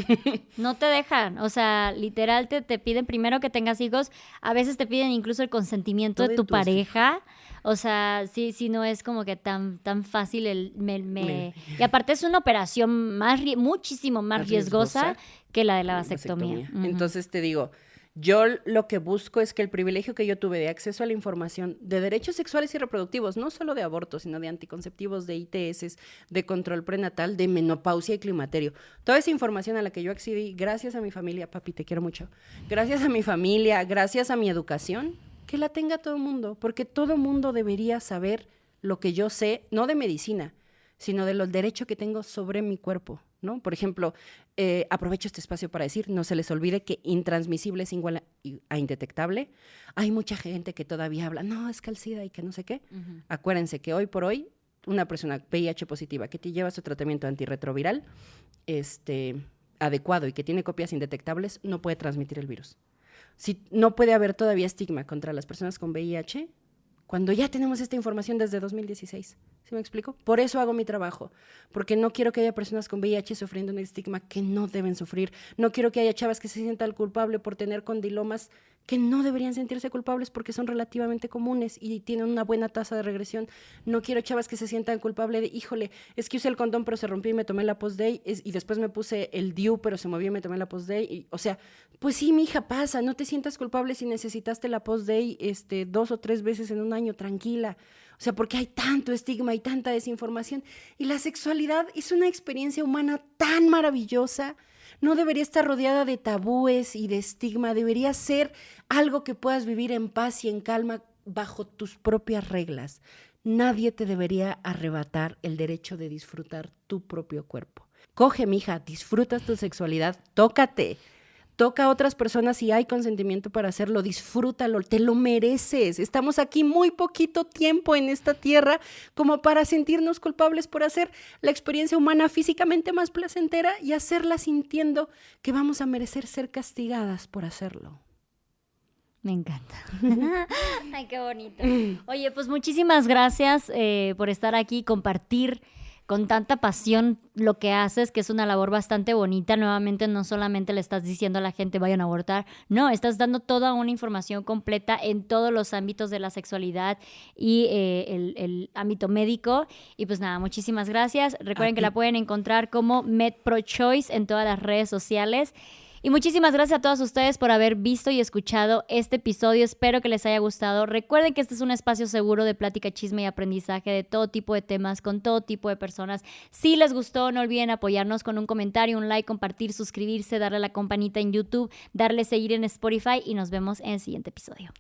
no te dejan. O sea, literal te piden primero que tengas hijos, a veces te piden incluso el consentimiento de tu pareja. O sea, sí, no es como que tan fácil y aparte es una operación muchísimo más riesgosa que la de la vasectomía. Entonces te digo, yo lo que busco es que el privilegio que yo tuve de acceso a la información de derechos sexuales y reproductivos, no solo de aborto, sino de anticonceptivos, de ITS, de control prenatal, de menopausia y climaterio. Toda esa información a la que yo accedí, gracias a mi familia, papi, te quiero mucho, gracias a mi familia, gracias a mi educación, que la tenga todo el mundo, porque todo el mundo debería saber lo que yo sé, no de medicina, sino de los derechos que tengo sobre mi cuerpo, ¿no? Por ejemplo, aprovecho este espacio para decir, no se les olvide que intransmisible es igual a indetectable. Hay mucha gente que todavía habla, no, es que el SIDA y que no sé qué. Acuérdense que hoy por hoy, una persona VIH positiva que te lleva su tratamiento antirretroviral adecuado y que tiene copias indetectables, no puede transmitir el virus. Si no puede haber todavía estigma contra las personas con VIH, cuando ya tenemos esta información desde 2016. ¿Sí me explico? Por eso hago mi trabajo, porque no quiero que haya personas con VIH sufriendo un estigma que no deben sufrir. No quiero que haya chavas que se sientan culpables por tener condilomas que no deberían sentirse culpables porque son relativamente comunes y tienen una buena tasa de regresión. No quiero chavas que se sientan culpables de, híjole, es que usé el condón pero se rompió y me tomé la post-day y después me puse el DIU pero se movió y me tomé la post-day. O sea, pues sí, mija, pasa, no te sientas culpable si necesitaste la post-day 2 o 3 veces en un año, tranquila. O sea, porque hay tanto estigma y tanta desinformación. Y la sexualidad es una experiencia humana tan maravillosa. No debería estar rodeada de tabúes y de estigma. Debería ser algo que puedas vivir en paz y en calma bajo tus propias reglas. Nadie te debería arrebatar el derecho de disfrutar tu propio cuerpo. Coge, mija, disfruta tu sexualidad, tócate. Toca a otras personas si hay consentimiento para hacerlo, disfrútalo, te lo mereces. Estamos aquí muy poquito tiempo en esta tierra como para sentirnos culpables por hacer la experiencia humana físicamente más placentera y hacerla sintiendo que vamos a merecer ser castigadas por hacerlo. Me encanta. Ay, qué bonito. Oye, pues muchísimas gracias por estar aquí y compartir con tanta pasión lo que haces, que es una labor bastante bonita. Nuevamente, no solamente le estás diciendo a la gente vayan a abortar, no, estás dando toda una información completa en todos los ámbitos de la sexualidad y el ámbito médico. Y pues nada, muchísimas gracias. Recuerden que la pueden encontrar como MedProChoice en todas las redes sociales. Y muchísimas gracias a todos ustedes por haber visto y escuchado este episodio. Espero que les haya gustado. Recuerden que este es un espacio seguro de plática, chisme y aprendizaje de todo tipo de temas, con todo tipo de personas. Si les gustó, no olviden apoyarnos con un comentario, un like, compartir, suscribirse, darle a la campanita en YouTube, darle seguir en Spotify y nos vemos en el siguiente episodio.